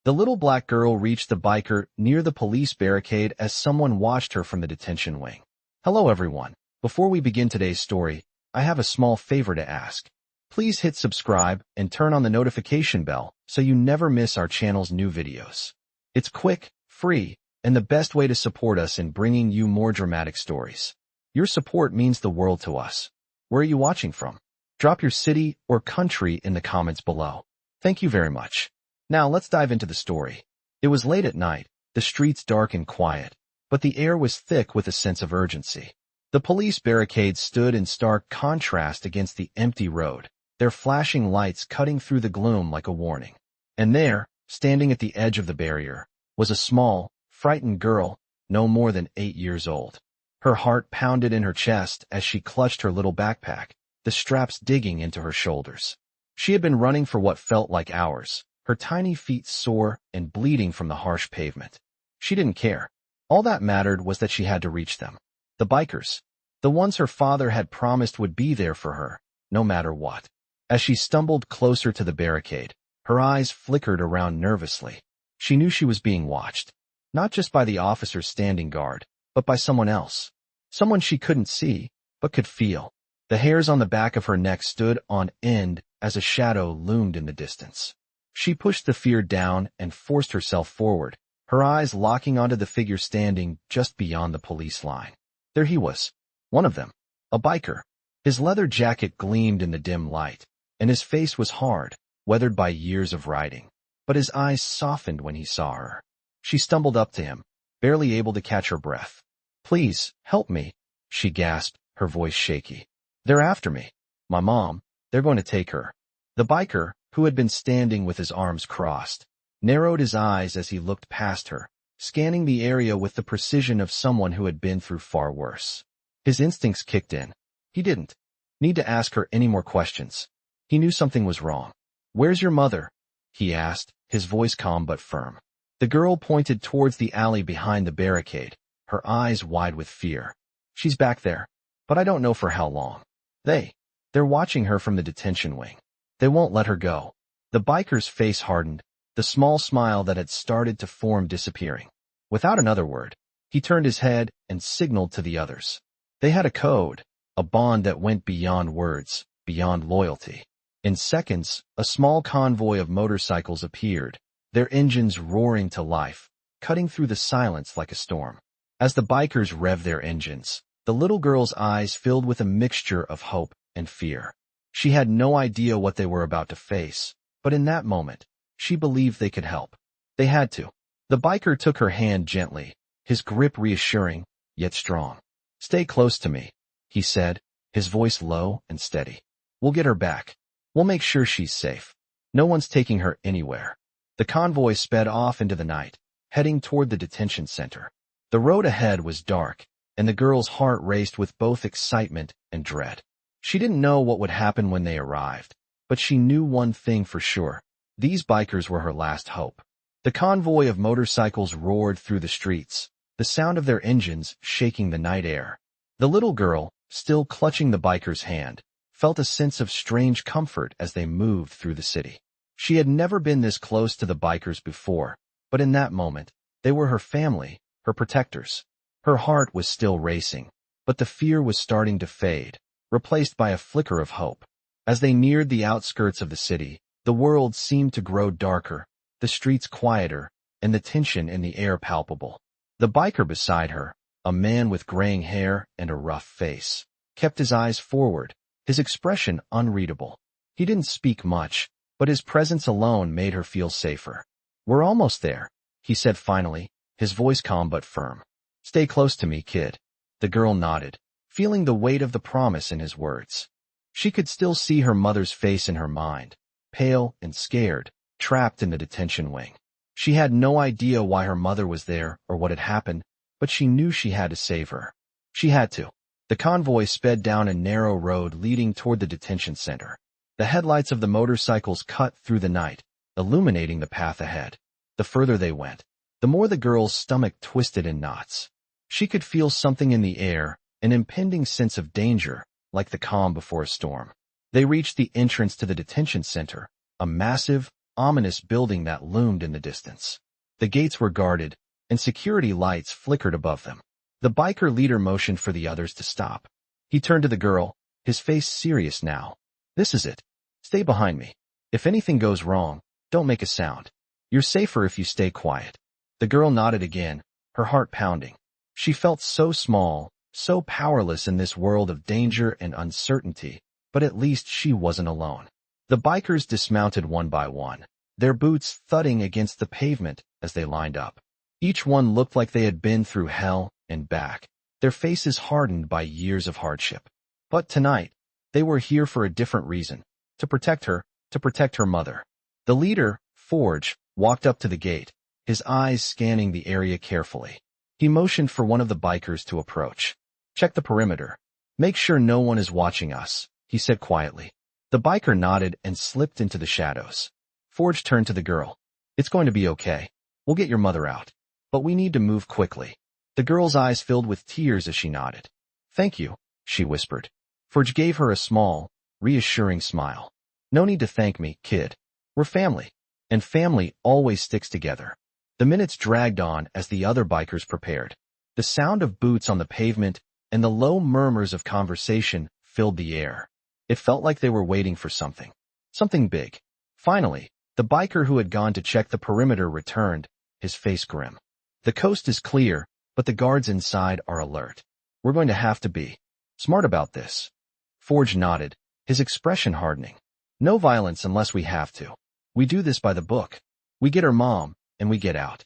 The little black girl reached the biker near the police barricade as someone watched her from the detention wing. Hello everyone. Before we begin today's story, I have a small favor to ask. Please hit subscribe and turn on the notification bell so you never miss our channel's new videos. It's quick, free, and the best way to support us in bringing you more dramatic stories. Your support means the world to us. Where are you watching from? Drop your city or country in the comments below. Thank you very much. Now let's dive into the story. It was late at night, the streets dark and quiet, but the air was thick with a sense of urgency. The police barricade stood in stark contrast against the empty road, their flashing lights cutting through the gloom like a warning. And there, standing at the edge of the barrier, was a small, frightened girl, no more than 8 years old. Her heart pounded in her chest as she clutched her little backpack, the straps digging into her shoulders. She had been running for what felt like hours, her tiny feet sore and bleeding from the harsh pavement. She didn't care. All that mattered was that she had to reach them. The bikers. The ones her father had promised would be there for her, no matter what. As she stumbled closer to the barricade, her eyes flickered around nervously. She knew she was being watched. Not just by the officers standing guard, but by someone else. Someone she couldn't see, but could feel. The hairs on the back of her neck stood on end as a shadow loomed in the distance. She pushed the fear down and forced herself forward, her eyes locking onto the figure standing just beyond the police line. There he was, one of them, a biker. His leather jacket gleamed in the dim light, and his face was hard, weathered by years of riding. But his eyes softened when he saw her. She stumbled up to him, barely able to catch her breath. "Please, help me," she gasped, her voice shaky. "They're after me. My mom, they're going to take her." The biker, who had been standing with his arms crossed, narrowed his eyes as he looked past her, scanning the area with the precision of someone who had been through far worse. His instincts kicked in. He didn't need to ask her any more questions. He knew something was wrong. "Where's your mother?" he asked, his voice calm but firm. The girl pointed towards the alley behind the barricade, her eyes wide with fear. "She's back there, but I don't know for how long. They're watching her from the detention wing. They won't let her go." The biker's face hardened, the small smile that had started to form disappearing. Without another word, he turned his head and signaled to the others. They had a code, a bond that went beyond words, beyond loyalty. In seconds, a small convoy of motorcycles appeared, their engines roaring to life, cutting through the silence like a storm. As the bikers revved their engines, the little girl's eyes filled with a mixture of hope and fear. She had no idea what they were about to face, but in that moment, she believed they could help. They had to. The biker took her hand gently, his grip reassuring, yet strong. "Stay close to me," he said, his voice low and steady. "We'll get her back. We'll make sure she's safe. No one's taking her anywhere." The convoy sped off into the night, heading toward the detention center. The road ahead was dark, and the girl's heart raced with both excitement and dread. She didn't know what would happen when they arrived, but she knew one thing for sure. These bikers were her last hope. The convoy of motorcycles roared through the streets, the sound of their engines shaking the night air. The little girl, still clutching the biker's hand, felt a sense of strange comfort as they moved through the city. She had never been this close to the bikers before, but in that moment, they were her family, her protectors. Her heart was still racing, but the fear was starting to fade, replaced by a flicker of hope. As they neared the outskirts of the city, the world seemed to grow darker, the streets quieter, and the tension in the air palpable. The biker beside her, a man with graying hair and a rough face, kept his eyes forward, his expression unreadable. He didn't speak much, but his presence alone made her feel safer. "We're almost there," he said finally, his voice calm but firm. "Stay close to me, kid." The girl nodded, feeling the weight of the promise in his words. She could still see her mother's face in her mind, pale and scared, trapped in the detention wing. She had no idea why her mother was there or what had happened, but she knew she had to save her. She had to. The convoy sped down a narrow road leading toward the detention center. The headlights of the motorcycles cut through the night, illuminating the path ahead. The further they went, the more the girl's stomach twisted in knots. She could feel something in the air, an impending sense of danger, like the calm before a storm. They reached the entrance to the detention center, a massive, ominous building that loomed in the distance. The gates were guarded, and security lights flickered above them. The biker leader motioned for the others to stop. He turned to the girl, his face serious now. "This is it. Stay behind me. If anything goes wrong, don't make a sound. You're safer if you stay quiet." The girl nodded again, her heart pounding. She felt so small, so powerless in this world of danger and uncertainty, but at least she wasn't alone. The bikers dismounted one by one, their boots thudding against the pavement as they lined up. Each one looked like they had been through hell and back, their faces hardened by years of hardship. But tonight, they were here for a different reason, to protect her mother. The leader, Forge, walked up to the gate, his eyes scanning the area carefully. He motioned for one of the bikers to approach. "Check the perimeter. Make sure no one is watching us," he said quietly. The biker nodded and slipped into the shadows. Forge turned to the girl. "It's going to be okay. We'll get your mother out. But we need to move quickly." The girl's eyes filled with tears as she nodded. "Thank you," she whispered. Forge gave her a small, reassuring smile. "No need to thank me, kid. We're family, and family always sticks together." The minutes dragged on as the other bikers prepared. The sound of boots on the pavement and the low murmurs of conversation filled the air. It felt like they were waiting for something big. Finally, the biker who had gone to check the perimeter returned, his face grim. "The coast is clear, but the guards inside are alert. We're going to have to be smart about this." Forge nodded, his expression hardening. "No violence unless we have to. We do this by the book. We get her mom, and we get out."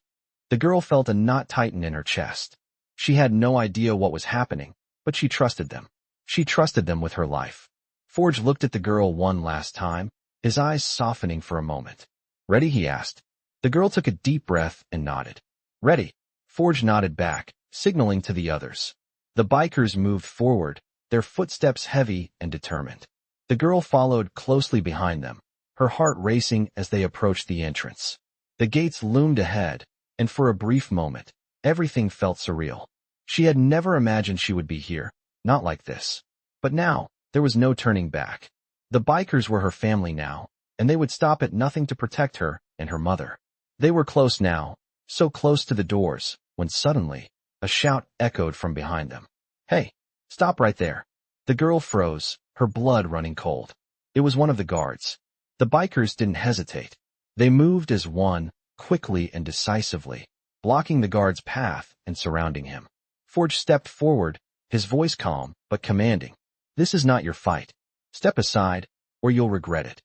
The girl felt a knot tighten in her chest. She had no idea what was happening, but she trusted them. She trusted them with her life. Forge looked at the girl one last time, his eyes softening for a moment. "Ready?" he asked. The girl took a deep breath and nodded. "Ready." Forge nodded back, signaling to the others. The bikers moved forward, their footsteps heavy and determined. The girl followed closely behind them, her heart racing as they approached the entrance. The gates loomed ahead, and for a brief moment, everything felt surreal. She had never imagined she would be here, not like this. But now, there was no turning back. The bikers were her family now, and they would stop at nothing to protect her and her mother. They were close now, so close to the doors, when suddenly, a shout echoed from behind them. "Hey, stop right there." The girl froze, her blood running cold. It was one of the guards. The bikers didn't hesitate. They moved as one, quickly and decisively, blocking the guard's path and surrounding him. Forge stepped forward, his voice calm but commanding. "This is not your fight. Step aside, or you'll regret it."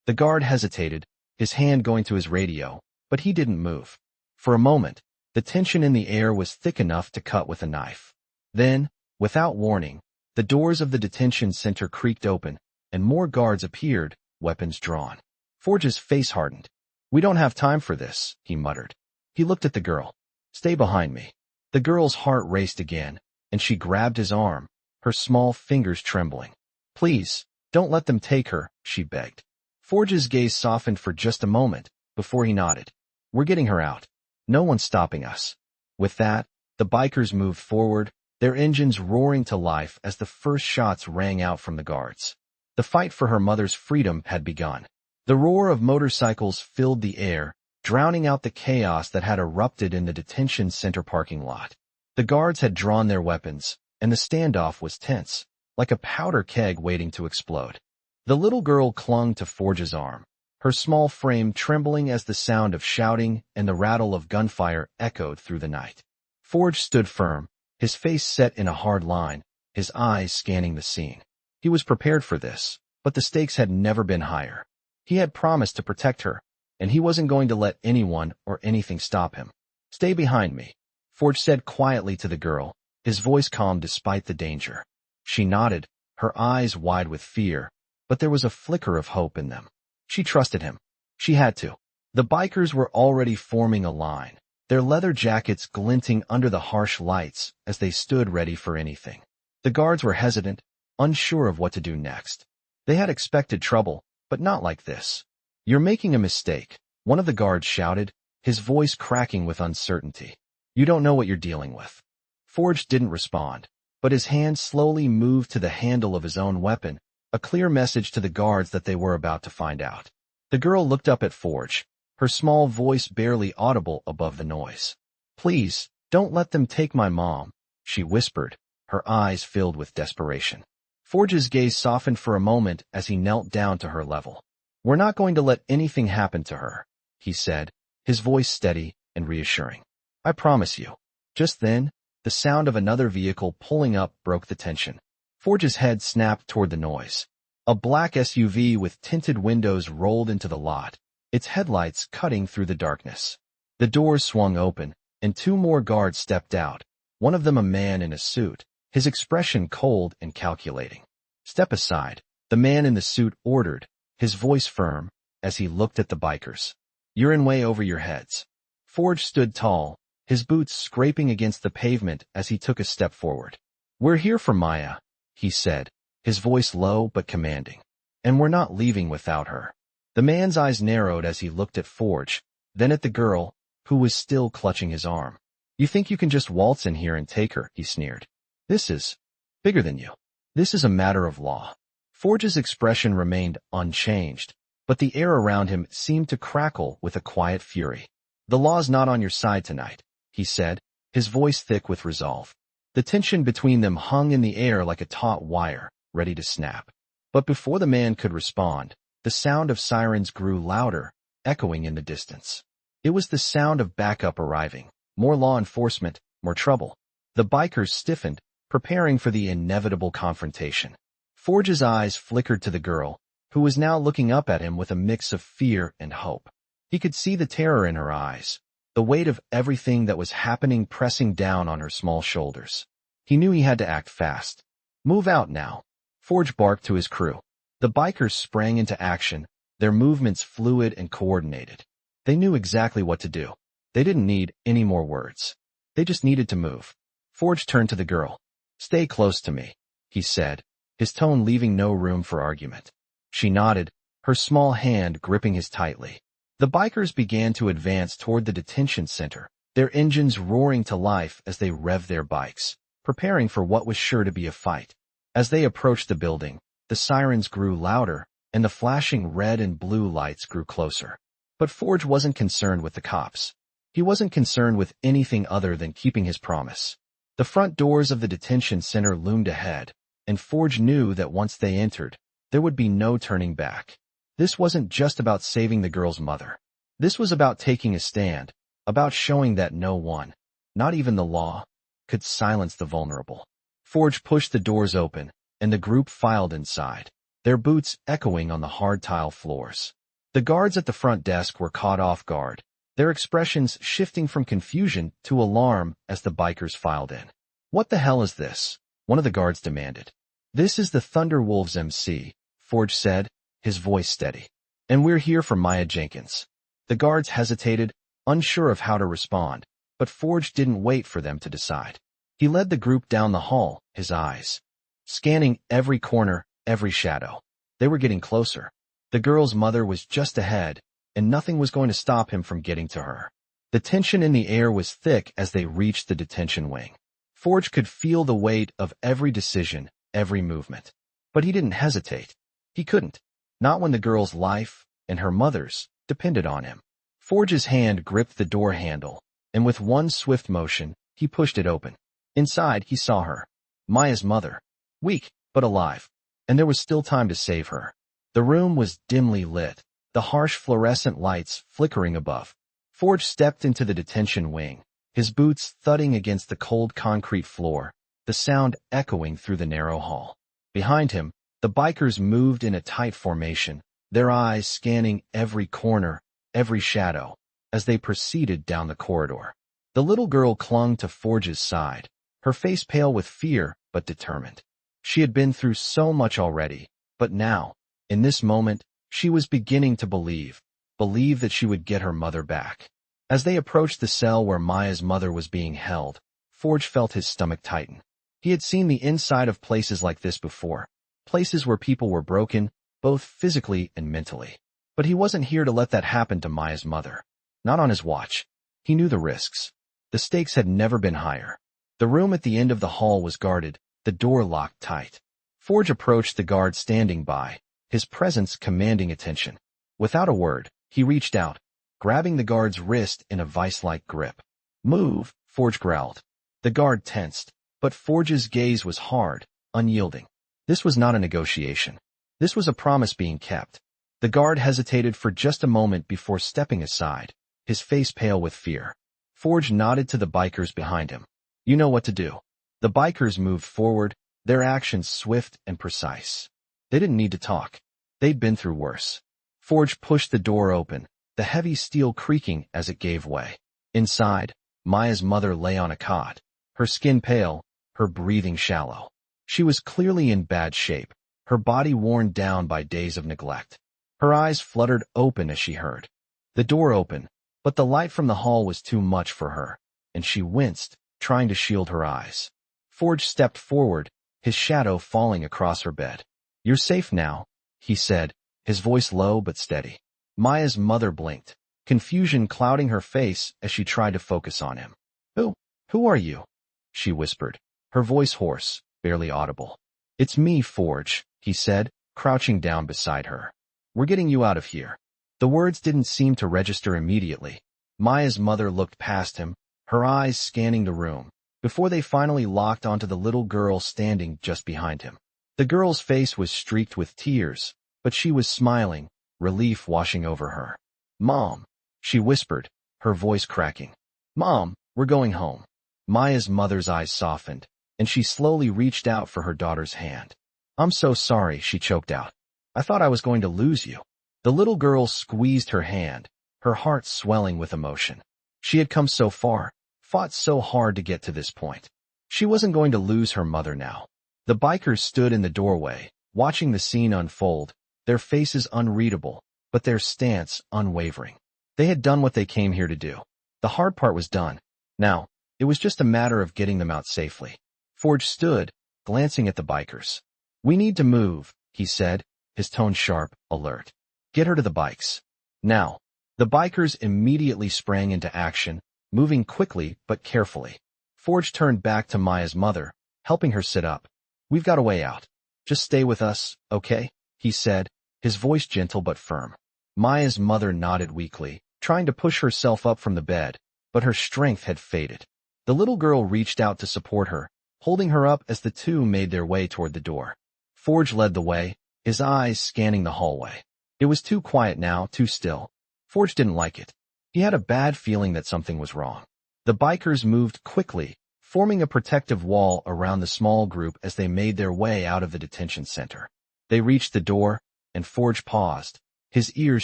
The guard hesitated, his hand going to his radio, but he didn't move. For a moment, the tension in the air was thick enough to cut with a knife. Then, without warning, the doors of the detention center creaked open, and more guards appeared, weapons drawn. Forge's face hardened. "We don't have time for this," he muttered. He looked at the girl. "Stay behind me." The girl's heart raced again, and she grabbed his arm, her small fingers trembling. "Please, don't let them take her," she begged. Forge's gaze softened for just a moment, before he nodded. "We're getting her out. No one's stopping us." With that, the bikers moved forward, their engines roaring to life as the first shots rang out from the guards. The fight for her mother's freedom had begun. The roar of motorcycles filled the air, drowning out the chaos that had erupted in the detention center parking lot. The guards had drawn their weapons, and the standoff was tense, like a powder keg waiting to explode. The little girl clung to Forge's arm, her small frame trembling as the sound of shouting and the rattle of gunfire echoed through the night. Forge stood firm, his face set in a hard line, his eyes scanning the scene. He was prepared for this, but the stakes had never been higher. He had promised to protect her, and he wasn't going to let anyone or anything stop him. "Stay behind me," Forge said quietly to the girl, his voice calm despite the danger. She nodded, her eyes wide with fear, but there was a flicker of hope in them. She trusted him. She had to. The bikers were already forming a line, their leather jackets glinting under the harsh lights as they stood ready for anything. The guards were hesitant, unsure of what to do next. They had expected trouble, but not like this. "You're making a mistake," one of the guards shouted, his voice cracking with uncertainty. "You don't know what you're dealing with." Forge didn't respond, but his hand slowly moved to the handle of his own weapon, a clear message to the guards that they were about to find out. The girl looked up at Forge, her small voice barely audible above the noise. "Please, don't let them take my mom," she whispered, her eyes filled with desperation. Forge's gaze softened for a moment as he knelt down to her level. "We're not going to let anything happen to her," he said, his voice steady and reassuring. "I promise you." Just then, the sound of another vehicle pulling up broke the tension. Forge's head snapped toward the noise. A black SUV with tinted windows rolled into the lot, its headlights cutting through the darkness. The doors swung open, and two more guards stepped out, one of them a man in a suit, his expression cold and calculating. "Step aside," the man in the suit ordered, his voice firm, as he looked at the bikers. "You're in way over your heads." Forge stood tall, his boots scraping against the pavement as he took a step forward. "We're here for Maya," he said, his voice low but commanding. "And we're not leaving without her." The man's eyes narrowed as he looked at Forge, then at the girl, who was still clutching his arm. "You think you can just waltz in here and take her?" he sneered. "This is bigger than you. This is a matter of law." Forge's expression remained unchanged, but the air around him seemed to crackle with a quiet fury. "The law's not on your side tonight," he said, his voice thick with resolve. The tension between them hung in the air like a taut wire, ready to snap. But before the man could respond, the sound of sirens grew louder, echoing in the distance. It was the sound of backup arriving, more law enforcement, more trouble. The bikers stiffened, preparing for the inevitable confrontation. Forge's eyes flickered to the girl, who was now looking up at him with a mix of fear and hope. He could see the terror in her eyes, the weight of everything that was happening pressing down on her small shoulders. He knew he had to act fast. "Move out now," Forge barked to his crew. The bikers sprang into action, their movements fluid and coordinated. They knew exactly what to do. They didn't need any more words. They just needed to move. Forge turned to the girl. "Stay close to me," he said, his tone leaving no room for argument. She nodded, her small hand gripping his tightly. The bikers began to advance toward the detention center, their engines roaring to life as they revved their bikes, preparing for what was sure to be a fight. As they approached the building, the sirens grew louder, and the flashing red and blue lights grew closer. But Forge wasn't concerned with the cops. He wasn't concerned with anything other than keeping his promise. The front doors of the detention center loomed ahead, and Forge knew that once they entered, there would be no turning back. This wasn't just about saving the girl's mother. This was about taking a stand, about showing that no one, not even the law, could silence the vulnerable. Forge pushed the doors open, and the group filed inside, their boots echoing on the hard tile floors. The guards at the front desk were caught off guard, their expressions shifting from confusion to alarm as the bikers filed in. "What the hell is this?" one of the guards demanded. "This is the Thunderwolves MC," Forge said, his voice steady. "And we're here for Maya Jenkins." The guards hesitated, unsure of how to respond, but Forge didn't wait for them to decide. He led the group down the hall, his eyes scanning every corner, every shadow. They were getting closer. The girl's mother was just ahead, and nothing was going to stop him from getting to her. The tension in the air was thick as they reached the detention wing. Forge could feel the weight of every decision, every movement. But he didn't hesitate. He couldn't. Not when the girl's life, and her mother's, depended on him. Forge's hand gripped the door handle, and with one swift motion, he pushed it open. Inside, he saw her. Maya's mother. Weak, but alive. And there was still time to save her. The room was dimly lit, the harsh fluorescent lights flickering above. Forge stepped into the detention wing, his boots thudding against the cold concrete floor, the sound echoing through the narrow hall. Behind him, the bikers moved in a tight formation, their eyes scanning every corner, every shadow, as they proceeded down the corridor. The little girl clung to Forge's side, her face pale with fear but determined. She had been through so much already, but now, in this moment, she was beginning to believe that she would get her mother back. As they approached the cell where Maya's mother was being held, Forge felt his stomach tighten. He had seen the inside of places like this before, places where people were broken, both physically and mentally. But he wasn't here to let that happen to Maya's mother. Not on his watch. He knew the risks. The stakes had never been higher. The room at the end of the hall was guarded, the door locked tight. Forge approached the guard standing by, his presence commanding attention. Without a word, he reached out, grabbing the guard's wrist in a vice-like grip. "Move," Forge growled. The guard tensed, but Forge's gaze was hard, unyielding. This was not a negotiation. This was a promise being kept. The guard hesitated for just a moment before stepping aside, his face pale with fear. Forge nodded to the bikers behind him. "You know what to do." The bikers moved forward, their actions swift and precise. They didn't need to talk. They'd been through worse. Forge pushed the door open, the heavy steel creaking as it gave way. Inside, Maya's mother lay on a cot, her skin pale, her breathing shallow. She was clearly in bad shape, her body worn down by days of neglect. Her eyes fluttered open as she heard. The door opened, but the light from the hall was too much for her, and she winced, trying to shield her eyes. Forge stepped forward, his shadow falling across her bed. "You're safe now," he said, his voice low but steady. Maya's mother blinked, confusion clouding her face as she tried to focus on him. Who are you?" she whispered, her voice hoarse, barely audible. "It's me, Forge," he said, crouching down beside her. "We're getting you out of here." The words didn't seem to register immediately. Maya's mother looked past him, her eyes scanning the room, before they finally locked onto the little girl standing just behind him. The girl's face was streaked with tears, but she was smiling, relief washing over her. "Mom," she whispered, her voice cracking. "Mom, we're going home." Maya's mother's eyes softened, and she slowly reached out for her daughter's hand. "I'm so sorry," she choked out. "I thought I was going to lose you." The little girl squeezed her hand, her heart swelling with emotion. She had come so far, fought so hard to get to this point. She wasn't going to lose her mother now. The bikers stood in the doorway, watching the scene unfold, their faces unreadable, but their stance unwavering. They had done what they came here to do. The hard part was done. Now, it was just a matter of getting them out safely. Forge stood, glancing at the bikers. "We need to move," he said, his tone sharp, alert. "Get her to the bikes. Now." The bikers immediately sprang into action, moving quickly but carefully. Forge turned back to Maya's mother, helping her sit up. "We've got a way out. Just stay with us, okay?" he said, his voice gentle but firm. Maya's mother nodded weakly, trying to push herself up from the bed, but her strength had faded. The little girl reached out to support her, holding her up as the two made their way toward the door. Forge led the way, his eyes scanning the hallway. It was too quiet now, too still. Forge didn't like it. He had a bad feeling that something was wrong. The bikers moved quickly, forming a protective wall around the small group as they made their way out of the detention center. They reached the door, and Forge paused, his ears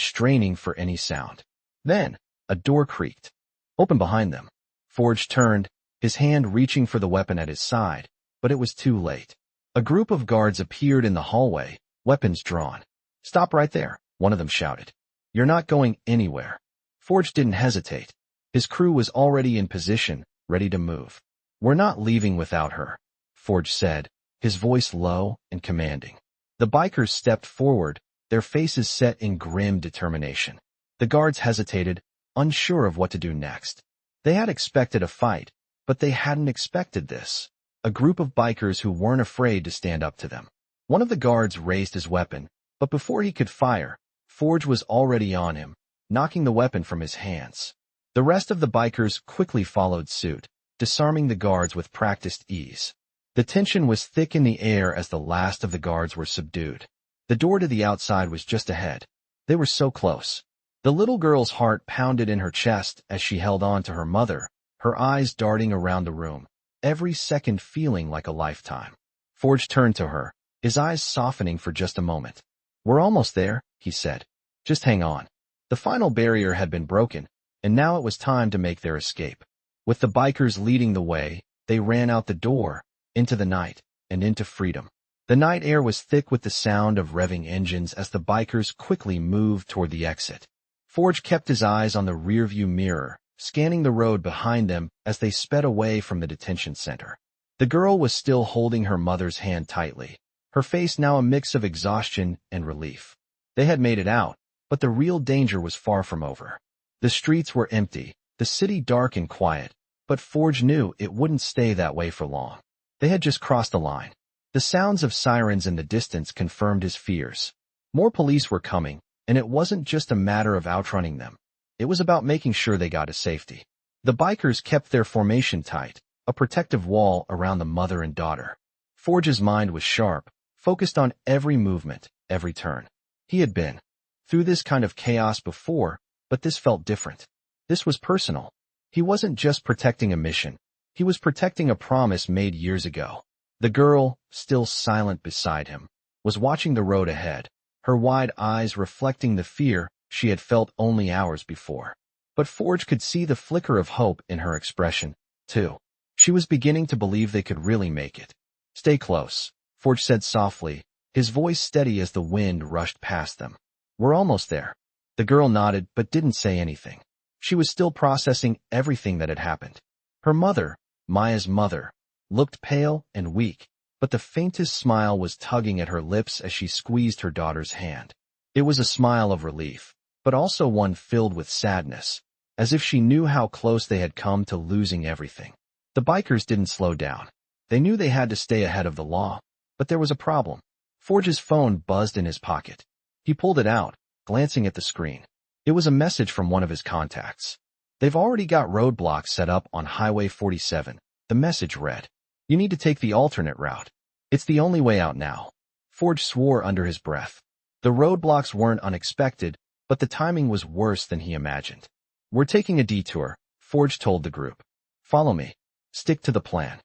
straining for any sound. Then, a door creaked. Open behind them. Forge turned, his hand reaching for the weapon at his side, but it was too late. A group of guards appeared in the hallway, weapons drawn. "Stop right there," one of them shouted. "You're not going anywhere." Forge didn't hesitate. His crew was already in position, ready to move. "We're not leaving without her," Forge said, his voice low and commanding. The bikers stepped forward, their faces set in grim determination. The guards hesitated, unsure of what to do next. They had expected a fight, but they hadn't expected this. A group of bikers who weren't afraid to stand up to them. One of the guards raised his weapon, but before he could fire, Forge was already on him, knocking the weapon from his hands. The rest of the bikers quickly followed suit, disarming the guards with practiced ease. The tension was thick in the air as the last of the guards were subdued. The door to the outside was just ahead. They were so close. The little girl's heart pounded in her chest as she held on to her mother, her eyes darting around the room, every second feeling like a lifetime. Forge turned to her, his eyes softening for just a moment. "We're almost there," he said. "Just hang on." The final barrier had been broken, and now it was time to make their escape. With the bikers leading the way, they ran out the door, into the night, and into freedom. The night air was thick with the sound of revving engines as the bikers quickly moved toward the exit. Forge kept his eyes on the rearview mirror, scanning the road behind them as they sped away from the detention center. The girl was still holding her mother's hand tightly, her face now a mix of exhaustion and relief. They had made it out, but the real danger was far from over. The streets were empty, the city dark and quiet, but Forge knew it wouldn't stay that way for long. They had just crossed the line. The sounds of sirens in the distance confirmed his fears. More police were coming, And it wasn't just a matter of outrunning them. It was about making sure they got to safety. The bikers kept their formation tight, a protective wall around the mother and daughter. Forge's mind was sharp, focused on every movement, every turn. He had been through this kind of chaos before, but this felt different. This was personal. He wasn't just protecting a mission. He was protecting a promise made years ago. The girl, still silent beside him, was watching the road ahead, her wide eyes reflecting the fear she had felt only hours before. But Forge could see the flicker of hope in her expression, too. She was beginning to believe they could really make it. "Stay close," Forge said softly, his voice steady as the wind rushed past them. "We're almost there." The girl nodded but didn't say anything. She was still processing everything that had happened. Her mother, Maya's mother, looked pale and weak, but the faintest smile was tugging at her lips as she squeezed her daughter's hand. It was a smile of relief, but also one filled with sadness, as if she knew how close they had come to losing everything. The bikers didn't slow down. They knew they had to stay ahead of the law, but there was a problem. Forge's phone buzzed in his pocket. He pulled it out, glancing at the screen. It was a message from one of his contacts. "They've already got roadblocks set up on Highway 47, the message read. "You need to take the alternate route. It's the only way out now." Forge swore under his breath. The roadblocks weren't unexpected, but the timing was worse than he imagined. "We're taking a detour," Forge told the group. "Follow me. Stick to the plan."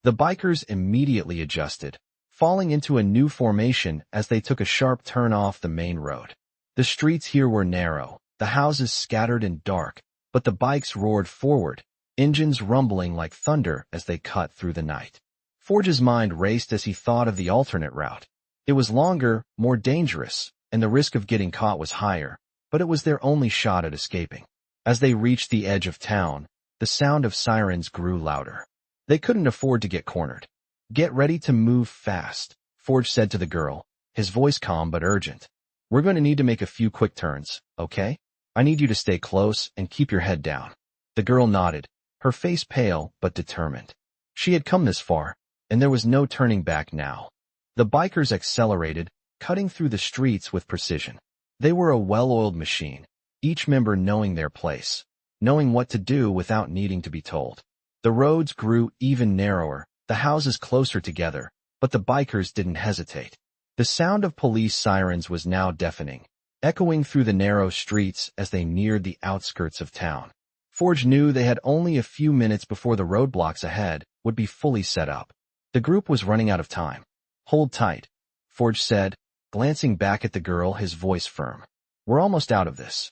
The bikers immediately adjusted, falling into a new formation as they took a sharp turn off the main road. The streets here were narrow, the houses scattered and dark, but the bikes roared forward, engines rumbling like thunder as they cut through the night. Forge's mind raced as he thought of the alternate route. It was longer, more dangerous, and the risk of getting caught was higher, but it was their only shot at escaping. As they reached the edge of town, the sound of sirens grew louder. They couldn't afford to get cornered. "Get ready to move fast," Forge said to the girl, his voice calm but urgent. "We're going to need to make a few quick turns, okay? I need you to stay close and keep your head down." The girl nodded, her face pale but determined. She had come this far, and there was no turning back now. The bikers accelerated, cutting through the streets with precision. They were a well-oiled machine, each member knowing their place, knowing what to do without needing to be told. The roads grew even narrower, the houses closer together, but the bikers didn't hesitate. The sound of police sirens was now deafening, echoing through the narrow streets as they neared the outskirts of town. Forge knew they had only a few minutes before the roadblocks ahead would be fully set up. The group was running out of time. "Hold tight," Forge said, glancing back at the girl, his voice firm. "We're almost out of this."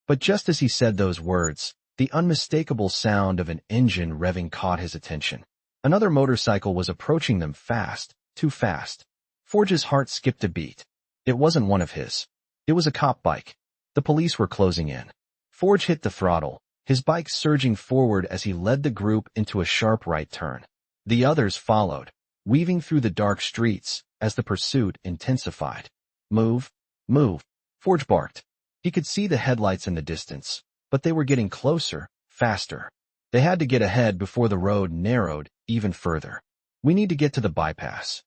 But just as he said those words, the unmistakable sound of an engine revving caught his attention. Another motorcycle was approaching them fast, too fast. Forge's heart skipped a beat. It wasn't one of his. It was a cop bike. The police were closing in. Forge hit the throttle, his bike surging forward as he led the group into a sharp right turn. The others followed, weaving through the dark streets as the pursuit intensified. "Move, move," Forge barked. He could see the headlights in the distance, but they were getting closer, faster. They had to get ahead before the road narrowed even further. "We need to get to the bypass,"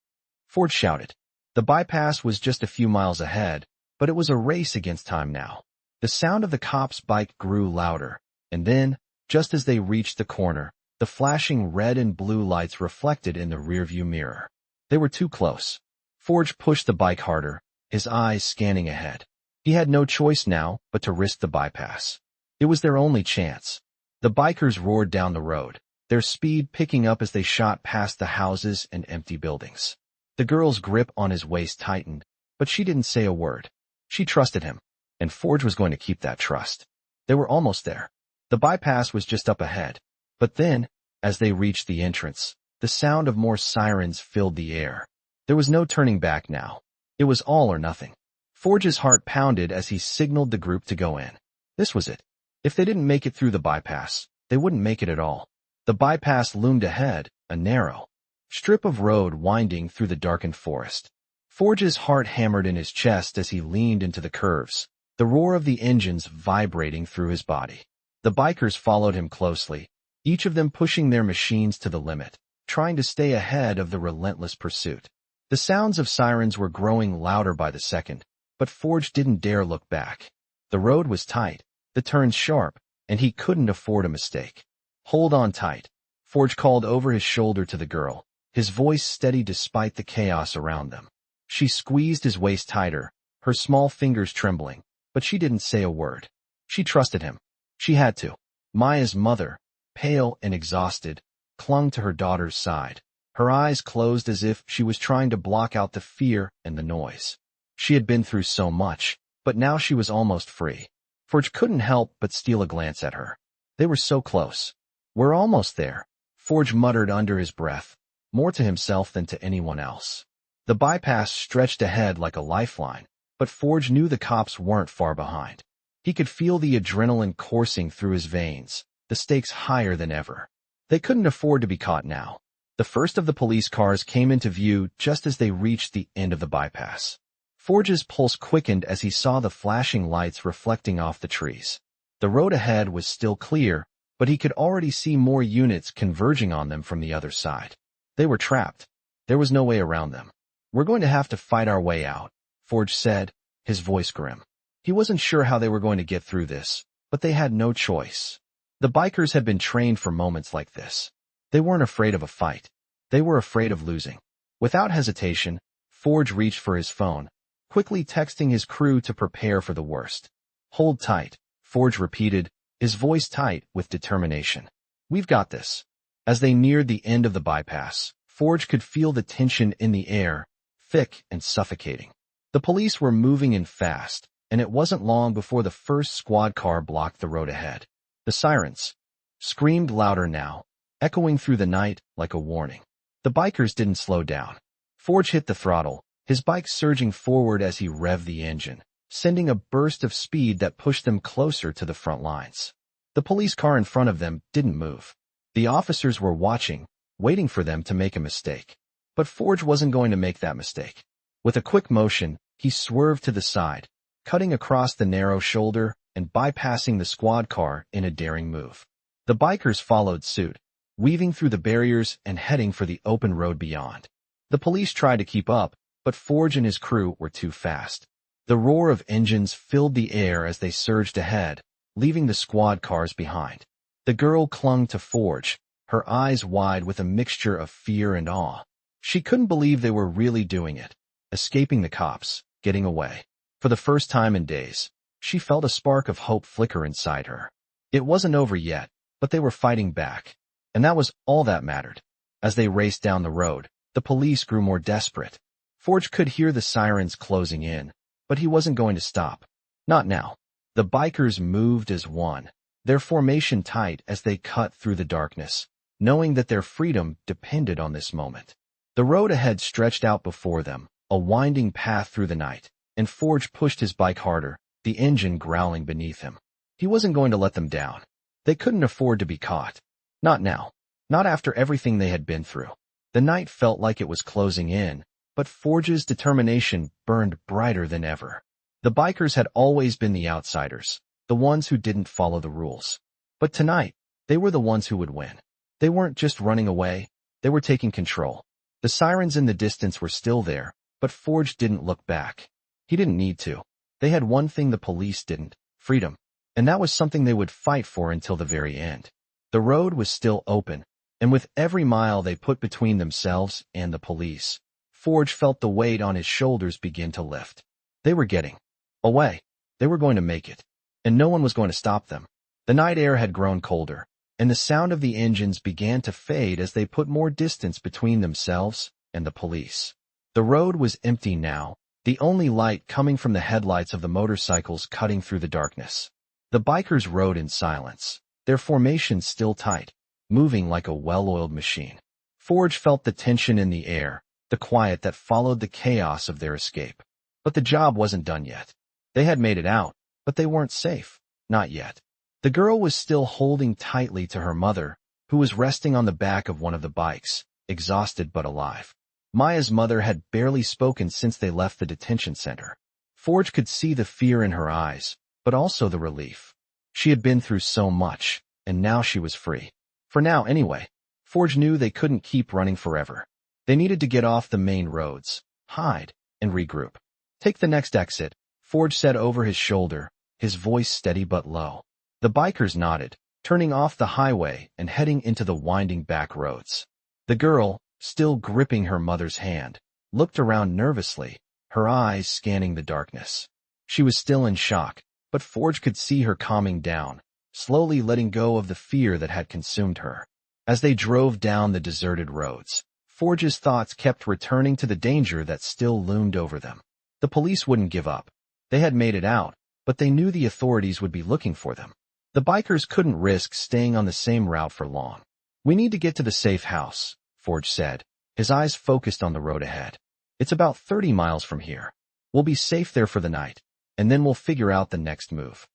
Forge shouted. The bypass was just a few miles ahead, but it was a race against time now. The sound of the cop's bike grew louder, and then, just as they reached the corner, the flashing red and blue lights reflected in the rearview mirror. They were too close. Forge pushed the bike harder, his eyes scanning ahead. He had no choice now but to risk the bypass. It was their only chance. The bikers roared down the road, their speed picking up as they shot past the houses and empty buildings. The girl's grip on his waist tightened, but she didn't say a word. She trusted him, and Forge was going to keep that trust. They were almost there. The bypass was just up ahead. But then, as they reached the entrance, the sound of more sirens filled the air. There was no turning back now. It was all or nothing. Forge's heart pounded as he signaled the group to go in. This was it. If they didn't make it through the bypass, they wouldn't make it at all. The bypass loomed ahead, a narrow strip of road winding through the darkened forest. Forge's heart hammered in his chest as he leaned into the curves, the roar of the engines vibrating through his body. The bikers followed him closely, each of them pushing their machines to the limit, trying to stay ahead of the relentless pursuit. The sounds of sirens were growing louder by the second, but Forge didn't dare look back. The road was tight, the turns sharp, and he couldn't afford a mistake. "Hold on tight," Forge called over his shoulder to the girl, his voice steady despite the chaos around them. She squeezed his waist tighter, her small fingers trembling, but she didn't say a word. She trusted him. She had to. Maya's mother, pale and exhausted, clung to her daughter's side, her eyes closed as if she was trying to block out the fear and the noise. She had been through so much, but now she was almost free. Forge couldn't help but steal a glance at her. They were so close. "We're almost there," Forge muttered under his breath, more to himself than to anyone else. The bypass stretched ahead like a lifeline, but Forge knew the cops weren't far behind. He could feel the adrenaline coursing through his veins, the stakes higher than ever. They couldn't afford to be caught now. The first of the police cars came into view just as they reached the end of the bypass. Forge's pulse quickened as he saw the flashing lights reflecting off the trees. The road ahead was still clear, but he could already see more units converging on them from the other side. They were trapped. There was no way around them. "We're going to have to fight our way out," Forge said, his voice grim. He wasn't sure how they were going to get through this, but they had no choice. The bikers had been trained for moments like this. They weren't afraid of a fight. They were afraid of losing. Without hesitation, Forge reached for his phone, quickly texting his crew to prepare for the worst. "Hold tight," Forge repeated, his voice tight with determination. "We've got this." As they neared the end of the bypass, Forge could feel the tension in the air, thick and suffocating. The police were moving in fast, and it wasn't long before the first squad car blocked the road ahead. The sirens screamed louder now, echoing through the night like a warning. The bikers didn't slow down. Forge hit the throttle, his bike surging forward as he revved the engine, sending a burst of speed that pushed them closer to the front lines. The police car in front of them didn't move. The officers were watching, waiting for them to make a mistake. But Forge wasn't going to make that mistake. With a quick motion, he swerved to the side, cutting across the narrow shoulder and bypassing the squad car in a daring move. The bikers followed suit, weaving through the barriers and heading for the open road beyond. The police tried to keep up, but Forge and his crew were too fast. The roar of engines filled the air as they surged ahead, leaving the squad cars behind. The girl clung to Forge, her eyes wide with a mixture of fear and awe. She couldn't believe they were really doing it, escaping the cops, getting away. For the first time in days, she felt a spark of hope flicker inside her. It wasn't over yet, but they were fighting back. And that was all that mattered. As they raced down the road, the police grew more desperate. Forge could hear the sirens closing in, but he wasn't going to stop. Not now. The bikers moved as one, their formation tight as they cut through the darkness, knowing that their freedom depended on this moment. The road ahead stretched out before them, a winding path through the night, and Forge pushed his bike harder, the engine growling beneath him. He wasn't going to let them down. They couldn't afford to be caught. Not now. Not after everything they had been through. The night felt like it was closing in, but Forge's determination burned brighter than ever. The bikers had always been the outsiders, the ones who didn't follow the rules. But tonight, they were the ones who would win. They weren't just running away, they were taking control. The sirens in the distance were still there, but Forge didn't look back. He didn't need to. They had one thing the police didn't: freedom. And that was something they would fight for until the very end. The road was still open, and with every mile they put between themselves and the police, Forge felt the weight on his shoulders begin to lift. They were getting away. They were going to make it, and no one was going to stop them. The night air had grown colder, and the sound of the engines began to fade as they put more distance between themselves and the police. The road was empty now, the only light coming from the headlights of the motorcycles cutting through the darkness. The bikers rode in silence, their formation still tight, moving like a well-oiled machine. Forge felt the tension in the air, the quiet that followed the chaos of their escape. But the job wasn't done yet. They had made it out, but they weren't safe. Not yet. The girl was still holding tightly to her mother, who was resting on the back of one of the bikes, exhausted but alive. Maya's mother had barely spoken since they left the detention center. Forge could see the fear in her eyes, but also the relief. She had been through so much, and now she was free. For now, anyway. Forge knew they couldn't keep running forever. They needed to get off the main roads, hide, and regroup. Take the next exit, Forge said over his shoulder, his voice steady but low. The bikers nodded, turning off the highway and heading into the winding back roads. The girl, still gripping her mother's hand, looked around nervously, her eyes scanning the darkness. She was still in shock, but Forge could see her calming down, slowly letting go of the fear that had consumed her. As they drove down the deserted roads, Forge's thoughts kept returning to the danger that still loomed over them. The police wouldn't give up. They had made it out, but they knew the authorities would be looking for them. The bikers couldn't risk staying on the same route for long. "We need to get to the safe house," Forge said, his eyes focused on the road ahead. "It's about 30 miles from here. We'll be safe there for the night, and then we'll figure out the next move."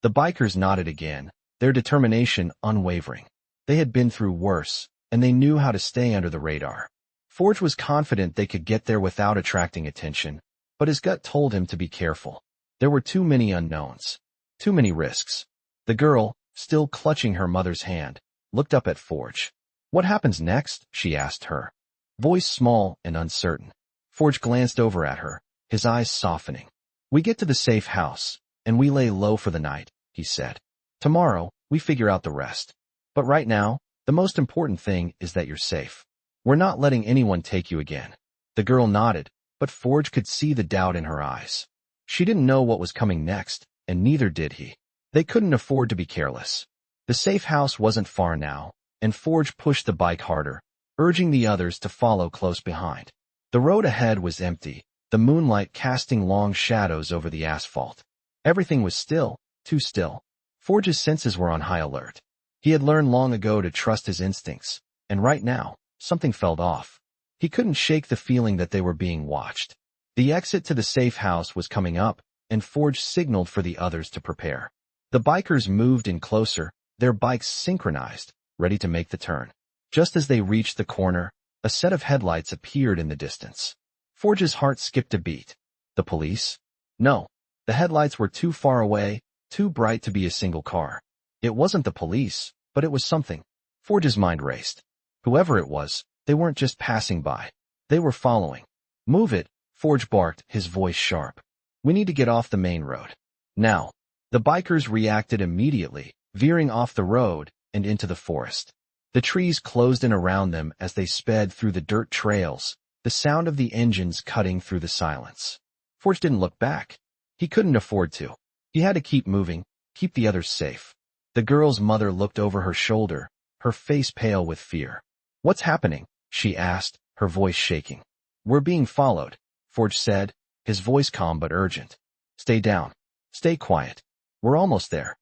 The bikers nodded again, their determination unwavering. They had been through worse, and they knew how to stay under the radar. Forge was confident they could get there without attracting attention, but his gut told him to be careful. There were too many unknowns, too many risks. The girl, still clutching her mother's hand, looked up at Forge. "What happens next?" she asked her, voice small and uncertain. Forge glanced over at her, his eyes softening. "We get to the safe house, and we lay low for the night," he said. "Tomorrow, we figure out the rest. But right now, the most important thing is that you're safe. We're not letting anyone take you again." The girl nodded, but Forge could see the doubt in her eyes. She didn't know what was coming next, and neither did he. They couldn't afford to be careless. The safe house wasn't far now, and Forge pushed the bike harder, urging the others to follow close behind. The road ahead was empty, the moonlight casting long shadows over the asphalt. Everything was still, too still. Forge's senses were on high alert. He had learned long ago to trust his instincts, and right now, something felt off. He couldn't shake the feeling that they were being watched. The exit to the safe house was coming up, and Forge signaled for the others to prepare. The bikers moved in closer, their bikes synchronized, ready to make the turn. Just as they reached the corner, a set of headlights appeared in the distance. Forge's heart skipped a beat. The police? No. The headlights were too far away, too bright to be a single car. It wasn't the police, but it was something. Forge's mind raced. Whoever it was, they weren't just passing by. They were following. "Move it," Forge barked, his voice sharp. "We need to get off the main road. Now." The bikers reacted immediately, veering off the road and into the forest. The trees closed in around them as they sped through the dirt trails, the sound of the engines cutting through the silence. Forge didn't look back. He couldn't afford to. He had to keep moving, keep the others safe. The girl's mother looked over her shoulder, her face pale with fear. "What's happening?" she asked, her voice shaking. "We're being followed," Forge said, his voice calm but urgent. "Stay down. Stay quiet. We're almost there."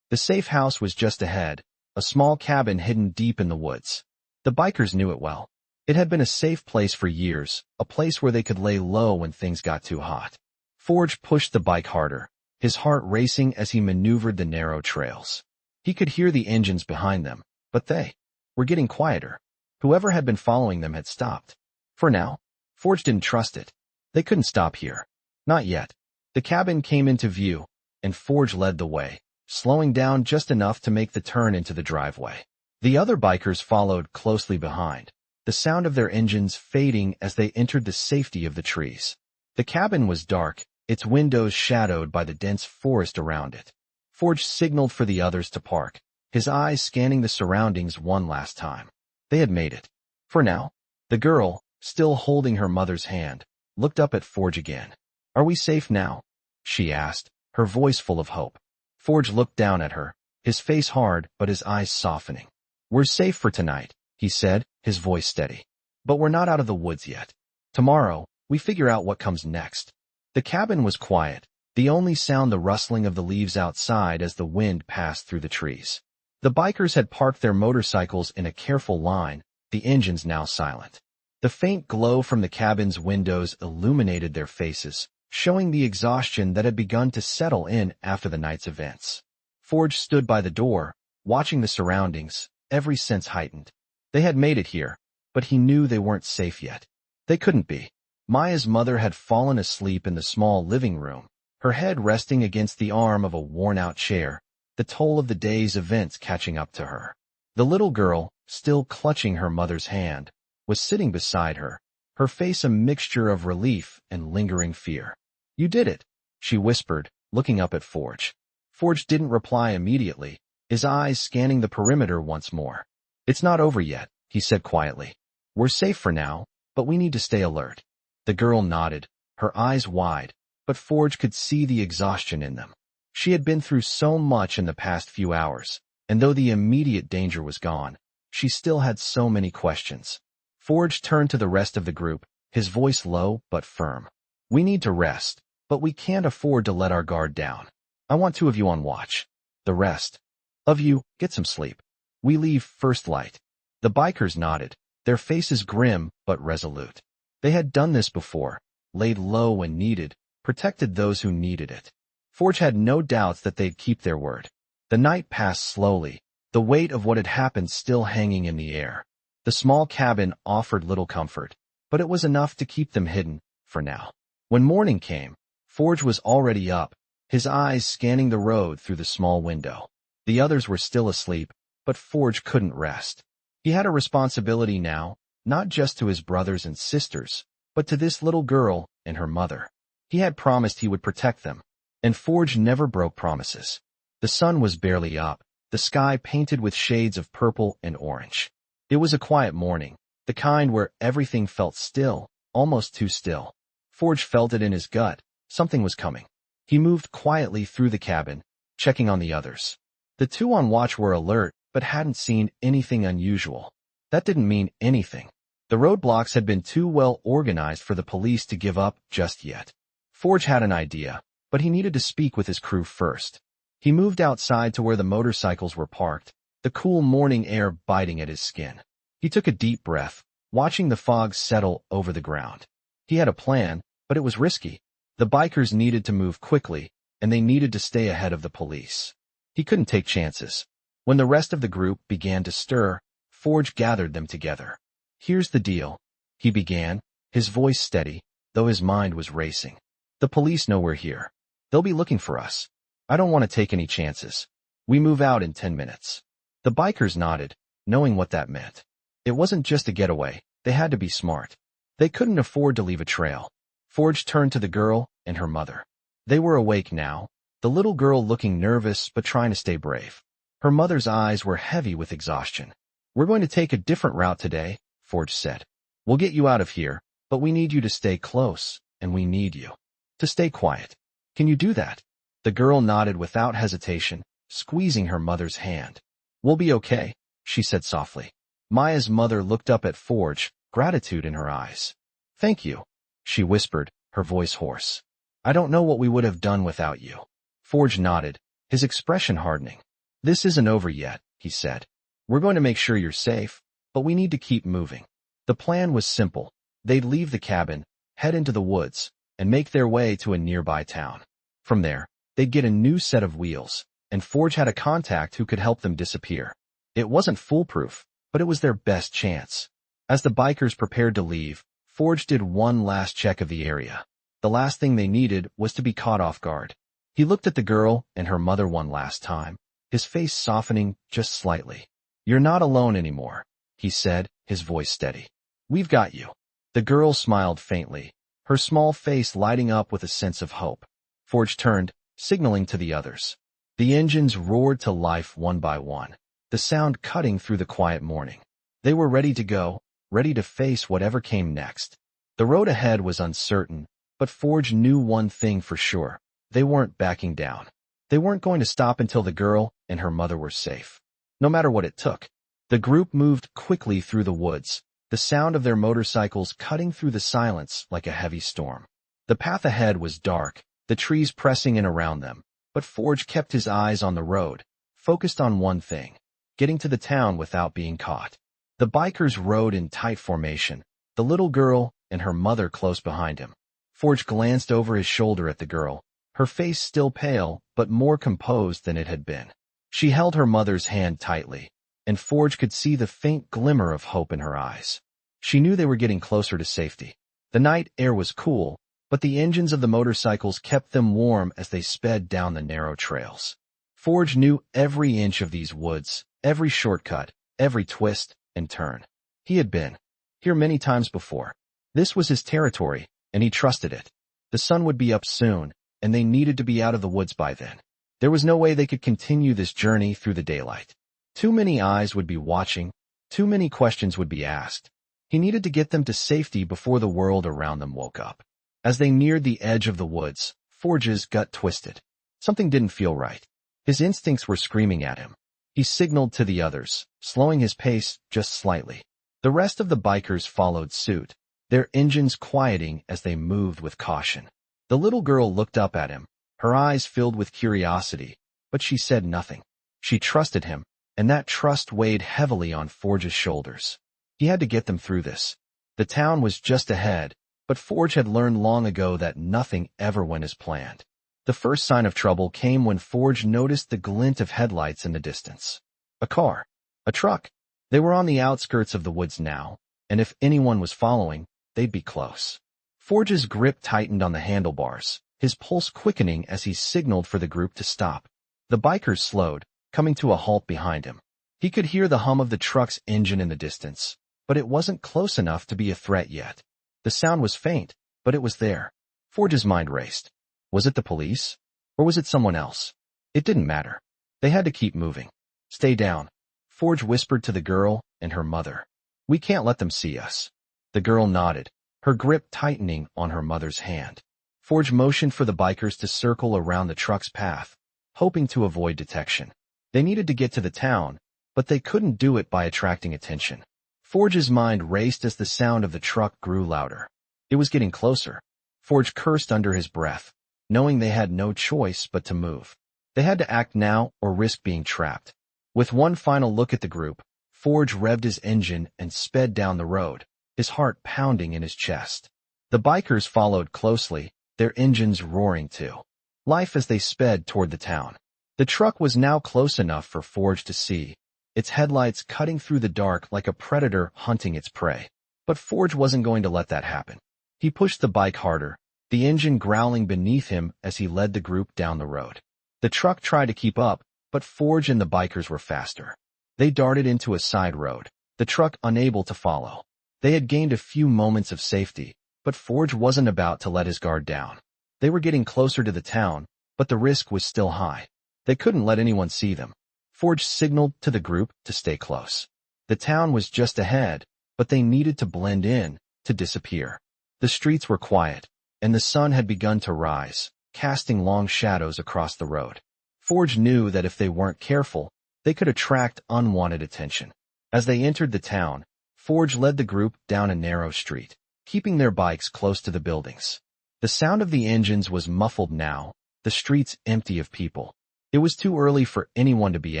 The safe house was just ahead, a small cabin hidden deep in the woods. The bikers knew it well. It had been a safe place for years, a place where they could lay low when things got too hot. Forge pushed the bike harder, his heart racing as he maneuvered the narrow trails. He could hear the engines behind them, but they were getting quieter. Whoever had been following them had stopped. For now, Forge didn't trust it. They couldn't stop here. Not yet. The cabin came into view, and Forge led the way, slowing down just enough to make the turn into the driveway. The other bikers followed closely behind, the sound of their engines fading as they entered the safety of the trees. The cabin was dark, its windows shadowed by the dense forest around it. Forge signaled for the others to park, his eyes scanning the surroundings one last time. They had made it. For now, the girl, still holding her mother's hand, looked up at Forge again. "Are we safe now?" she asked, her voice full of hope. Forge looked down at her, his face hard but his eyes softening. "We're safe for tonight," he said, his voice steady. "But we're not out of the woods yet. Tomorrow, we figure out what comes next." The cabin was quiet, the only sound the rustling of the leaves outside as the wind passed through the trees. The bikers had parked their motorcycles in a careful line, the engines now silent. The faint glow from the cabin's windows illuminated their faces, showing the exhaustion that had begun to settle in after the night's events. Forge stood by the door, watching the surroundings, every sense heightened. They had made it here, but he knew they weren't safe yet. They couldn't be. Maya's mother had fallen asleep in the small living room, her head resting against the arm of a worn-out chair, the toll of the day's events catching up to her. The little girl, still clutching her mother's hand, was sitting beside her, her face a mixture of relief and lingering fear. "You did it," she whispered, looking up at Forge. Forge didn't reply immediately, his eyes scanning the perimeter once more. It's not over yet, he said quietly. We're safe for now, but we need to stay alert. The girl nodded, her eyes wide, but Forge could see the exhaustion in them. She had been through so much in the past few hours, and though the immediate danger was gone, she still had so many questions. Forge turned to the rest of the group, his voice low but firm. We need to rest, but we can't afford to let our guard down. I want 2 of you on watch. The rest of you, get some sleep. We leave first light. The bikers nodded, their faces grim but resolute. They had done this before, laid low when needed, protected those who needed it. Forge had no doubts that they'd keep their word. The night passed slowly, the weight of what had happened still hanging in the air. The small cabin offered little comfort, but it was enough to keep them hidden, for now. When morning came, Forge was already up, his eyes scanning the road through the small window. The others were still asleep, but Forge couldn't rest. He had a responsibility now, not just to his brothers and sisters, but to this little girl and her mother. He had promised he would protect them, and Forge never broke promises. The sun was barely up, the sky painted with shades of purple and orange. It was a quiet morning, the kind where everything felt still, almost too still. Forge felt it in his gut, something was coming. He moved quietly through the cabin, checking on the others. The 2 on watch were alert, but hadn't seen anything unusual. That didn't mean anything. The roadblocks had been too well organized for the police to give up just yet. Forge had an idea, but he needed to speak with his crew first. He moved outside to where the motorcycles were parked, the cool morning air biting at his skin. He took a deep breath, watching the fog settle over the ground. He had a plan, but it was risky. The bikers needed to move quickly, and they needed to stay ahead of the police. He couldn't take chances. When the rest of the group began to stir, Forge gathered them together. Here's the deal, he began, his voice steady, though his mind was racing. The police know we're here. They'll be looking for us. I don't want to take any chances. We move out in 10 minutes. The bikers nodded, knowing what that meant. It wasn't just a getaway, they had to be smart. They couldn't afford to leave a trail. Forge turned to the girl and her mother. They were awake now, the little girl looking nervous but trying to stay brave. Her mother's eyes were heavy with exhaustion. We're going to take a different route today, Forge said. We'll get you out of here, but we need you to stay close, and we need you to stay quiet. Can you do that? The girl nodded without hesitation, squeezing her mother's hand. We'll be okay, she said softly. Maya's mother looked up at Forge, gratitude in her eyes. Thank you, she whispered, her voice hoarse. I don't know what we would have done without you. Forge nodded, his expression hardening. This isn't over yet, he said. We're going to make sure you're safe, but we need to keep moving. The plan was simple. They'd leave the cabin, head into the woods, and make their way to a nearby town. From there, they'd get a new set of wheels, and Forge had a contact who could help them disappear. It wasn't foolproof, but it was their best chance. As the bikers prepared to leave, Forge did one last check of the area. The last thing they needed was to be caught off guard. He looked at the girl and her mother one last time, his face softening just slightly. You're not alone anymore, he said, his voice steady. We've got you. The girl smiled faintly, her small face lighting up with a sense of hope. Forge turned, signaling to the others. The engines roared to life one by one, the sound cutting through the quiet morning. They were ready to go, ready to face whatever came next. The road ahead was uncertain, but Forge knew one thing for sure. They weren't backing down. They weren't going to stop until the girl and her mother were safe. No matter what it took. The group moved quickly through the woods, the sound of their motorcycles cutting through the silence like a heavy storm. The path ahead was dark, the trees pressing in around them, but Forge kept his eyes on the road, focused on one thing, getting to the town without being caught. The bikers rode in tight formation, the little girl and her mother close behind him. Forge glanced over his shoulder at the girl, her face still pale, but more composed than it had been. She held her mother's hand tightly, and Forge could see the faint glimmer of hope in her eyes. She knew they were getting closer to safety. The night air was cool, but the engines of the motorcycles kept them warm as they sped down the narrow trails. Forge knew every inch of these woods, every shortcut, every twist and turn. He had been here many times before. This was his territory, and he trusted it. The sun would be up soon, and they needed to be out of the woods by then. There was no way they could continue this journey through the daylight. Too many eyes would be watching, too many questions would be asked. He needed to get them to safety before the world around them woke up. As they neared the edge of the woods, Forge's gut twisted. Something didn't feel right. His instincts were screaming at him. He signaled to the others, slowing his pace just slightly. The rest of the bikers followed suit, their engines quieting as they moved with caution. The little girl looked up at him, her eyes filled with curiosity, but she said nothing. She trusted him, and that trust weighed heavily on Forge's shoulders. He had to get them through this. The town was just ahead, but Forge had learned long ago that nothing ever went as planned. The first sign of trouble came when Forge noticed the glint of headlights in the distance. A car. A truck. They were on the outskirts of the woods now, and if anyone was following, they'd be close. Forge's grip tightened on the handlebars, his pulse quickening as he signaled for the group to stop. The bikers slowed, coming to a halt behind him. He could hear the hum of the truck's engine in the distance, but it wasn't close enough to be a threat yet. The sound was faint, but it was there. Forge's mind raced. Was it the police? Or was it someone else? It didn't matter. They had to keep moving. Stay down, Forge whispered to the girl and her mother. We can't let them see us. The girl nodded, her grip tightening on her mother's hand. Forge motioned for the bikers to circle around the truck's path, hoping to avoid detection. They needed to get to the town, but they couldn't do it by attracting attention. Forge's mind raced as the sound of the truck grew louder. It was getting closer. Forge cursed under his breath, knowing they had no choice but to move. They had to act now or risk being trapped. With one final look at the group, Forge revved his engine and sped down the road, his heart pounding in his chest. The bikers followed closely, their engines roaring too. Life as they sped toward the town. The truck was now close enough for Forge to see, its headlights cutting through the dark like a predator hunting its prey. But Forge wasn't going to let that happen. He pushed the bike harder, the engine growling beneath him as he led the group down the road. The truck tried to keep up, but Forge and the bikers were faster. They darted into a side road, the truck unable to follow. They had gained a few moments of safety, but Forge wasn't about to let his guard down. They were getting closer to the town, but the risk was still high. They couldn't let anyone see them. Forge signaled to the group to stay close. The town was just ahead, but they needed to blend in, to disappear. The streets were quiet, and the sun had begun to rise, casting long shadows across the road. Forge knew that if they weren't careful, they could attract unwanted attention. As they entered the town, Forge led the group down a narrow street, keeping their bikes close to the buildings. The sound of the engines was muffled now, the streets empty of people. It was too early for anyone to be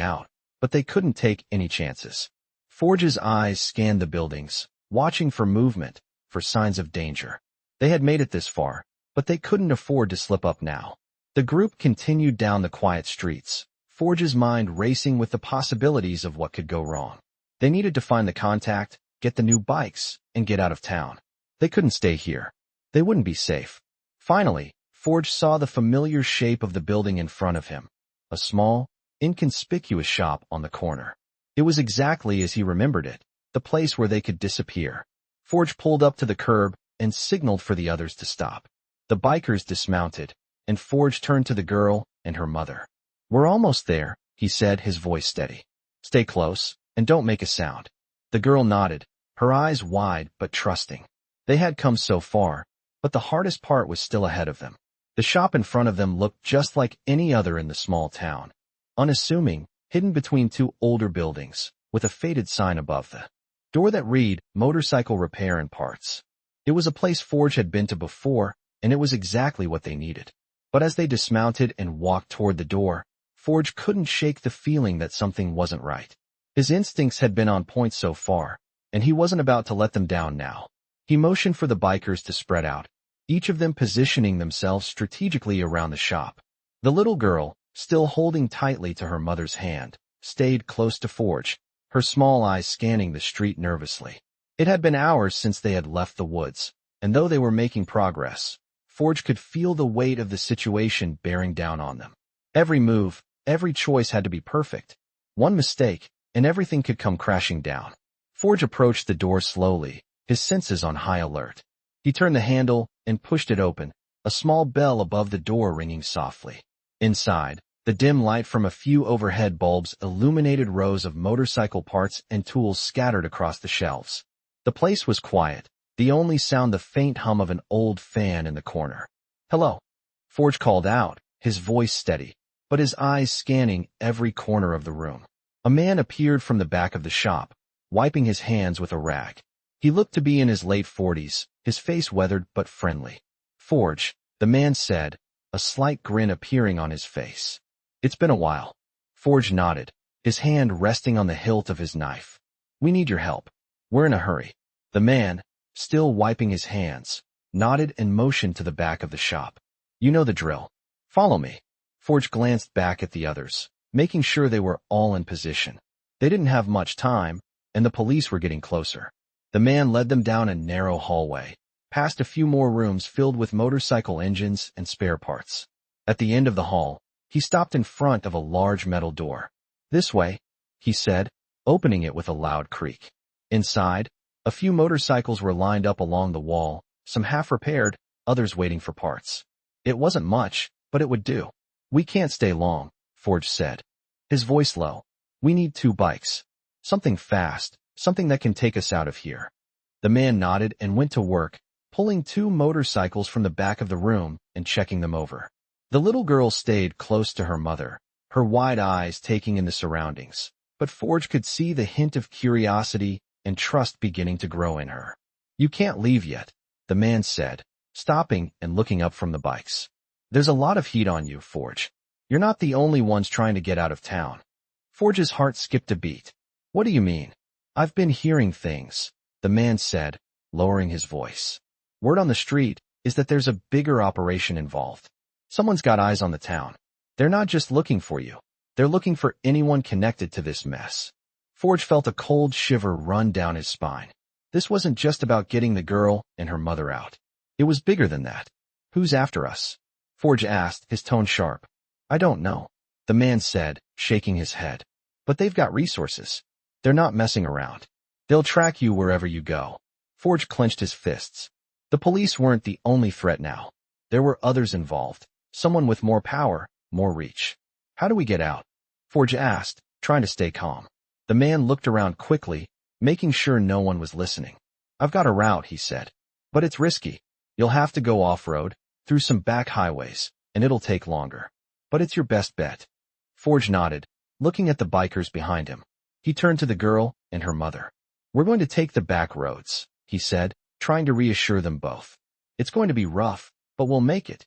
out, but they couldn't take any chances. Forge's eyes scanned the buildings, watching for movement, for signs of danger. They had made it this far, but they couldn't afford to slip up now. The group continued down the quiet streets, Forge's mind racing with the possibilities of what could go wrong. They needed to find the contact, get the new bikes, and get out of town. They couldn't stay here. They wouldn't be safe. Finally, Forge saw the familiar shape of the building in front of him. A small, inconspicuous shop on the corner. It was exactly as he remembered it, the place where they could disappear. Forge pulled up to the curb and signaled for the others to stop. The bikers dismounted, and Forge turned to the girl and her mother. We're almost there, he said, his voice steady. Stay close, and don't make a sound. The girl nodded, her eyes wide but trusting. They had come so far, but the hardest part was still ahead of them. The shop in front of them looked just like any other in the small town. Unassuming, hidden between two older buildings, with a faded sign above the door that read, Motorcycle Repair and Parts. It was a place Forge had been to before, and it was exactly what they needed. But as they dismounted and walked toward the door, Forge couldn't shake the feeling that something wasn't right. His instincts had been on point so far, and he wasn't about to let them down now. He motioned for the bikers to spread out, each of them positioning themselves strategically around the shop. The little girl, still holding tightly to her mother's hand, stayed close to Forge, her small eyes scanning the street nervously. It had been hours since they had left the woods, and though they were making progress, Forge could feel the weight of the situation bearing down on them. Every move, every choice had to be perfect. One mistake, and everything could come crashing down. Forge approached the door slowly, his senses on high alert. He turned the handle and pushed it open, a small bell above the door ringing softly. Inside, the dim light from a few overhead bulbs illuminated rows of motorcycle parts and tools scattered across the shelves. The place was quiet, the only sound the faint hum of an old fan in the corner. "Hello," Forge called out, his voice steady, but his eyes scanning every corner of the room. A man appeared from the back of the shop, wiping his hands with a rag. He looked to be in his late 40s, his face weathered but friendly. "Forge," the man said, a slight grin appearing on his face. "It's been a while." Forge nodded, his hand resting on the hilt of his knife. "We need your help. We're in a hurry." The man, still wiping his hands, nodded and motioned to the back of the shop. "You know the drill. Follow me." Forge glanced back at the others, making sure they were all in position. They didn't have much time, and the police were getting closer. The man led them down a narrow hallway, past a few more rooms filled with motorcycle engines and spare parts. At the end of the hall, he stopped in front of a large metal door. "This way," he said, opening it with a loud creak. Inside, a few motorcycles were lined up along the wall, some half-repaired, others waiting for parts. It wasn't much, but it would do. "We can't stay long," Forge said, his voice low. "We need 2 bikes. Something fast, something that can take us out of here." The man nodded and went to work, pulling 2 motorcycles from the back of the room and checking them over. The little girl stayed close to her mother, her wide eyes taking in the surroundings, but Forge could see the hint of curiosity and trust beginning to grow in her. "You can't leave yet," the man said, stopping and looking up from the bikes. "There's a lot of heat on you, Forge. You're not the only ones trying to get out of town." Forge's heart skipped a beat. "What do you mean?" "I've been hearing things," the man said, lowering his voice. "Word on the street is that there's a bigger operation involved. Someone's got eyes on the town. They're not just looking for you. They're looking for anyone connected to this mess." Forge felt a cold shiver run down his spine. This wasn't just about getting the girl and her mother out. It was bigger than that. "Who's after us?" Forge asked, his tone sharp. "I don't know," the man said, shaking his head. "But they've got resources. They're not messing around. They'll track you wherever you go." Forge clenched his fists. The police weren't the only threat now. There were others involved. Someone with more power, more reach. "How do we get out?" Forge asked, trying to stay calm. The man looked around quickly, making sure no one was listening. "I've got a route," he said. "But it's risky. You'll have to go off-road, through some back highways, and it'll take longer. But it's your best bet." Forge nodded, looking at the bikers behind him. He turned to the girl and her mother. "We're going to take the back roads," he said, trying to reassure them both. "It's going to be rough, but we'll make it."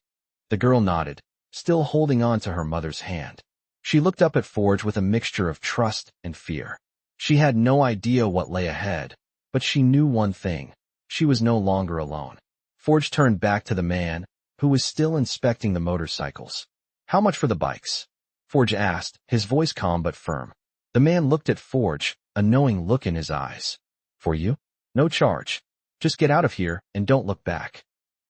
The girl nodded, still holding on to her mother's hand. She looked up at Forge with a mixture of trust and fear. She had no idea what lay ahead, but she knew one thing. She was no longer alone. Forge turned back to the man, who was still inspecting the motorcycles. "How much for the bikes?" Forge asked, his voice calm but firm. The man looked at Forge, a knowing look in his eyes. "For you? No charge. Just get out of here and don't look back."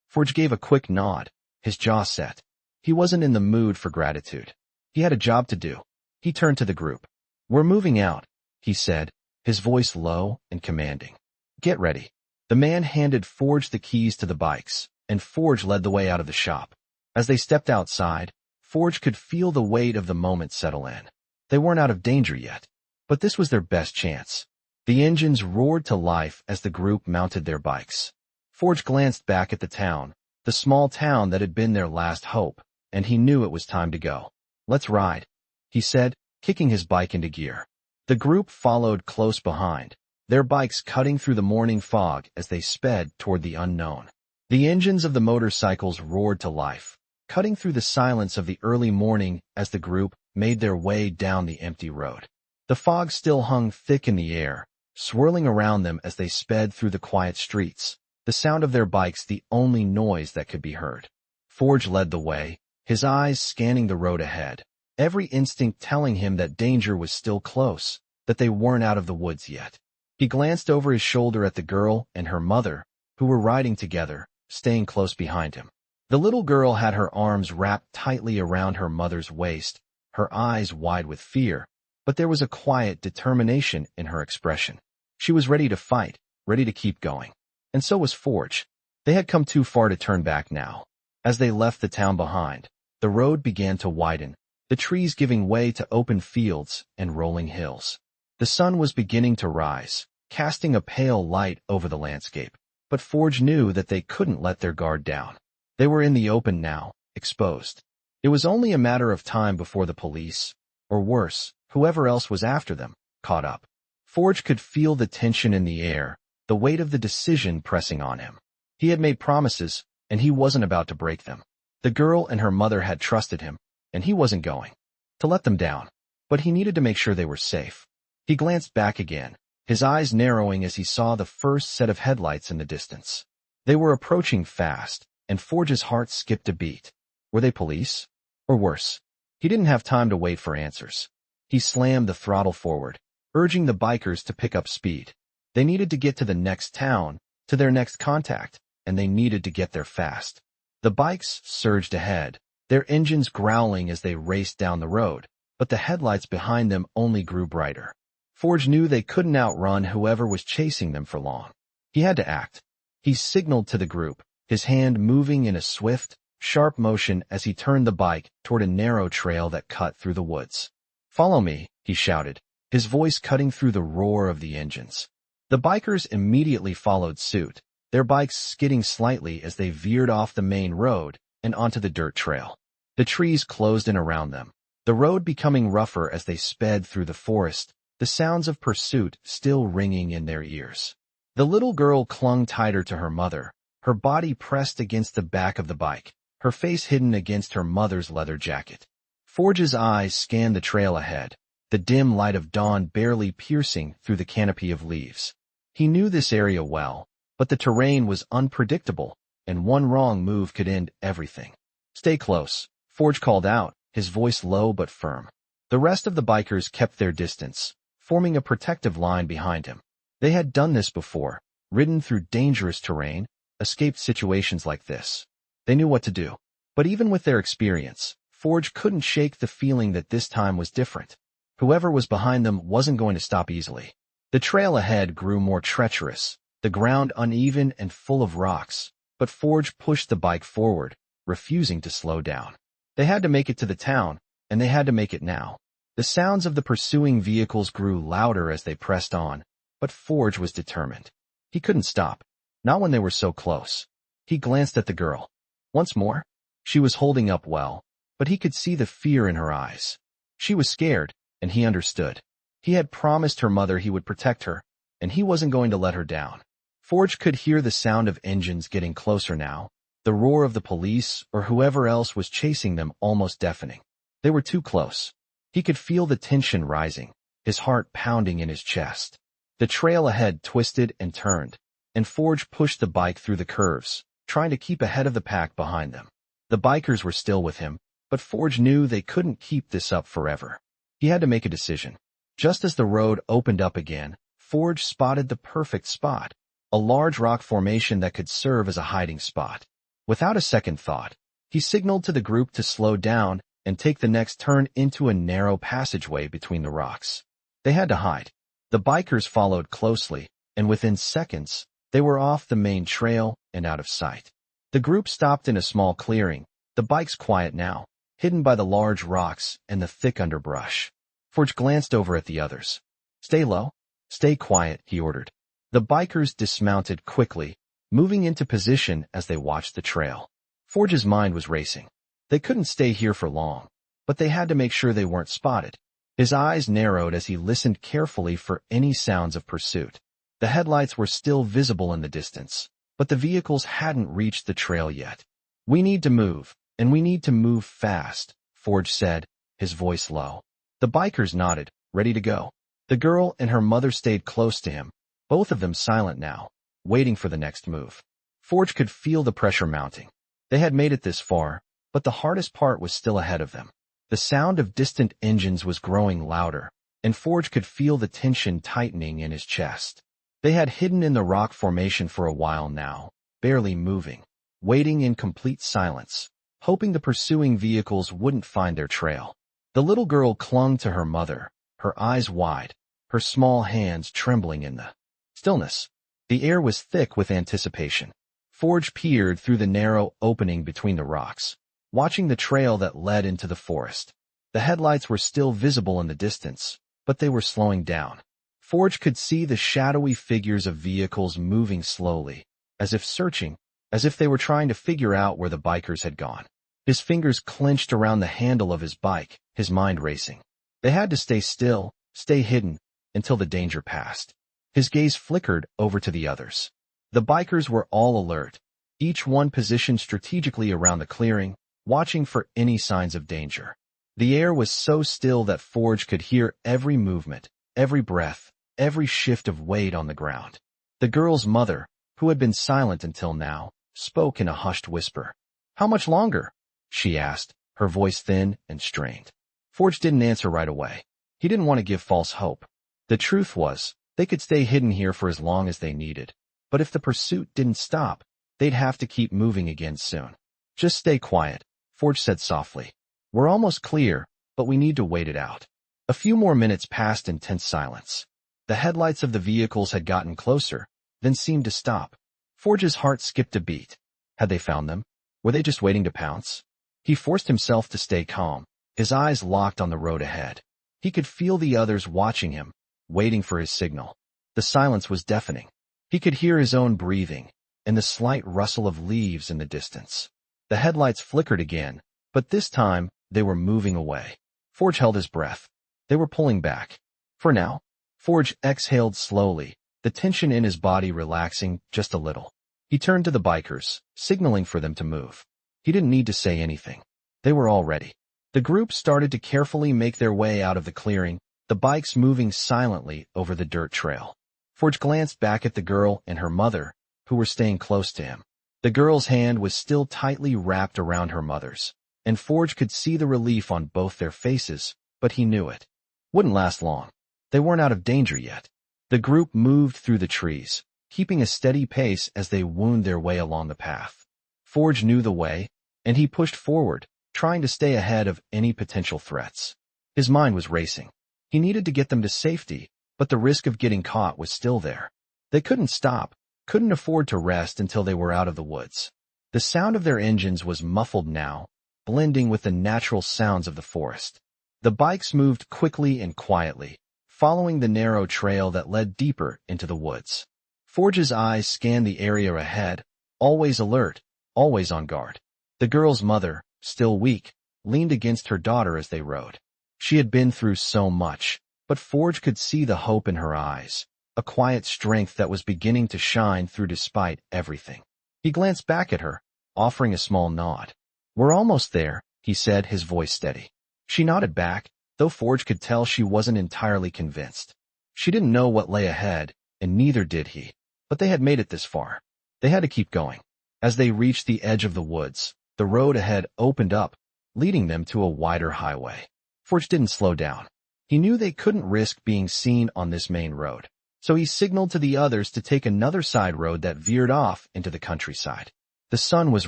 Forge gave a quick nod, his jaw set. He wasn't in the mood for gratitude. He had a job to do. He turned to the group. "We're moving out," he said, his voice low and commanding. "Get ready." The man handed Forge the keys to the bikes, and Forge led the way out of the shop. As they stepped outside, Forge could feel the weight of the moment settle in. They weren't out of danger yet, but this was their best chance. The engines roared to life as the group mounted their bikes. Forge glanced back at the town, the small town that had been their last hope, and he knew it was time to go. "Let's ride," he said, kicking his bike into gear. The group followed close behind, their bikes cutting through the morning fog as they sped toward the unknown. The engines of the motorcycles roared to life, cutting through the silence of the early morning as the group made their way down the empty road. The fog still hung thick in the air, swirling around them as they sped through the quiet streets, the sound of their bikes the only noise that could be heard. Forge led the way, his eyes scanning the road ahead, every instinct telling him that danger was still close, that they weren't out of the woods yet. He glanced over his shoulder at the girl and her mother, who were riding together, staying close behind him. The little girl had her arms wrapped tightly around her mother's waist, her eyes wide with fear, but there was a quiet determination in her expression. She was ready to fight, ready to keep going. And so was Forge. They had come too far to turn back now. As they left the town behind, the road began to widen, the trees giving way to open fields and rolling hills. The sun was beginning to rise, casting a pale light over the landscape, but Forge knew that they couldn't let their guard down. They were in the open now, exposed. It was only a matter of time before the police, or worse, whoever else was after them, caught up. Forge could feel the tension in the air, the weight of the decision pressing on him. He had made promises, and he wasn't about to break them. The girl and her mother had trusted him, and he wasn't going to let them down. But he needed to make sure they were safe. He glanced back again, his eyes narrowing as he saw the first set of headlights in the distance. They were approaching fast, and Forge's heart skipped a beat. Were they police? Or worse? He didn't have time to wait for answers. He slammed the throttle forward, urging the bikers to pick up speed. They needed to get to the next town, to their next contact, and they needed to get there fast. The bikes surged ahead, their engines growling as they raced down the road, but the headlights behind them only grew brighter. Forge knew they couldn't outrun whoever was chasing them for long. He had to act. He signaled to the group, his hand moving in a swift, sharp motion as he turned the bike toward a narrow trail that cut through the woods. "Follow me," he shouted, his voice cutting through the roar of the engines. The bikers immediately followed suit, their bikes skidding slightly as they veered off the main road and onto the dirt trail. The trees closed in around them, the road becoming rougher as they sped through the forest, the sounds of pursuit still ringing in their ears. The little girl clung tighter to her mother, her body pressed against the back of the bike, her face hidden against her mother's leather jacket. Forge's eyes scanned the trail ahead, the dim light of dawn barely piercing through the canopy of leaves. He knew this area well, but the terrain was unpredictable, and one wrong move could end everything. "Stay close," Forge called out, his voice low but firm. The rest of the bikers kept their distance, forming a protective line behind him. They had done this before, ridden through dangerous terrain, escaped situations like this. They knew what to do. But even with their experience, Forge couldn't shake the feeling that this time was different. Whoever was behind them wasn't going to stop easily. The trail ahead grew more treacherous, the ground uneven and full of rocks, but Forge pushed the bike forward, refusing to slow down. They had to make it to the town, and they had to make it now. The sounds of the pursuing vehicles grew louder as they pressed on, but Forge was determined. He couldn't stop, not when they were so close. He glanced at the girl. Once more, she was holding up well, but he could see the fear in her eyes. She was scared, and he understood. He had promised her mother he would protect her, and he wasn't going to let her down. Forge could hear the sound of engines getting closer now, the roar of the police or whoever else was chasing them almost deafening. They were too close. He could feel the tension rising, his heart pounding in his chest. The trail ahead twisted and turned, and Forge pushed the bike through the curves, trying to keep ahead of the pack behind them. The bikers were still with him, but Forge knew they couldn't keep this up forever. He had to make a decision. Just as the road opened up again, Forge spotted the perfect spot, a large rock formation that could serve as a hiding spot. Without a second thought, he signaled to the group to slow down and take the next turn into a narrow passageway between the rocks. They had to hide. The bikers followed closely, and within seconds, they were off the main trail and out of sight. The group stopped in a small clearing, the bikes quiet now, hidden by the large rocks and the thick underbrush. Forge glanced over at the others. "Stay low. Stay quiet," he ordered. The bikers dismounted quickly, moving into position as they watched the trail. Forge's mind was racing. They couldn't stay here for long, but they had to make sure they weren't spotted. His eyes narrowed as he listened carefully for any sounds of pursuit. The headlights were still visible in the distance, but the vehicles hadn't reached the trail yet. "We need to move, and we need to move fast," Forge said, his voice low. The bikers nodded, ready to go. The girl and her mother stayed close to him, both of them silent now, waiting for the next move. Forge could feel the pressure mounting. They had made it this far, but the hardest part was still ahead of them. The sound of distant engines was growing louder, and Forge could feel the tension tightening in his chest. They had hidden in the rock formation for a while now, barely moving, waiting in complete silence, hoping the pursuing vehicles wouldn't find their trail. The little girl clung to her mother, her eyes wide, her small hands trembling in the stillness. The air was thick with anticipation. Forge peered through the narrow opening between the rocks, watching the trail that led into the forest. The headlights were still visible in the distance, but they were slowing down. Forge could see the shadowy figures of vehicles moving slowly, as if searching, as if they were trying to figure out where the bikers had gone. His fingers clenched around the handle of his bike, his mind racing. They had to stay still, stay hidden, until the danger passed. His gaze flickered over to the others. The bikers were all alert, each one positioned strategically around the clearing, watching for any signs of danger. The air was so still that Forge could hear every movement, every breath, every shift of weight on the ground. The girl's mother, who had been silent until now, spoke in a hushed whisper. "How much longer?" she asked, her voice thin and strained. Forge didn't answer right away. He didn't want to give false hope. The truth was, they could stay hidden here for as long as they needed. But if the pursuit didn't stop, they'd have to keep moving again soon. "Just stay quiet," Forge said softly. "We're almost clear, but we need to wait it out." A few more minutes passed in tense silence. The headlights of the vehicles had gotten closer, then seemed to stop. Forge's heart skipped a beat. Had they found them? Were they just waiting to pounce? He forced himself to stay calm, his eyes locked on the road ahead. He could feel the others watching him, waiting for his signal. The silence was deafening. He could hear his own breathing, and the slight rustle of leaves in the distance. The headlights flickered again, but this time they were moving away. Forge held his breath. They were pulling back. For now. Forge exhaled slowly, the tension in his body relaxing just a little. He turned to the bikers, signaling for them to move. He didn't need to say anything. They were all ready. The group started to carefully make their way out of the clearing, the bikes moving silently over the dirt trail. Forge glanced back at the girl and her mother, who were staying close to him. The girl's hand was still tightly wrapped around her mother's, and Forge could see the relief on both their faces, but he knew it wouldn't last long. They weren't out of danger yet. The group moved through the trees, keeping a steady pace as they wound their way along the path. Forge knew the way, and he pushed forward, trying to stay ahead of any potential threats. His mind was racing. He needed to get them to safety, but the risk of getting caught was still there. They couldn't stop, couldn't afford to rest until they were out of the woods. The sound of their engines was muffled now, blending with the natural sounds of the forest. The bikes moved quickly and quietly, following the narrow trail that led deeper into the woods. Forge's eyes scanned the area ahead, always alert, always on guard. The girl's mother, still weak, leaned against her daughter as they rode. She had been through so much, but Forge could see the hope in her eyes, a quiet strength that was beginning to shine through despite everything. He glanced back at her, offering a small nod. "We're almost there," he said, his voice steady. She nodded back, though Forge could tell she wasn't entirely convinced. She didn't know what lay ahead, and neither did he. But they had made it this far. They had to keep going. As they reached the edge of the woods, the road ahead opened up, leading them to a wider highway. Forge didn't slow down. He knew they couldn't risk being seen on this main road, so he signaled to the others to take another side road that veered off into the countryside. The sun was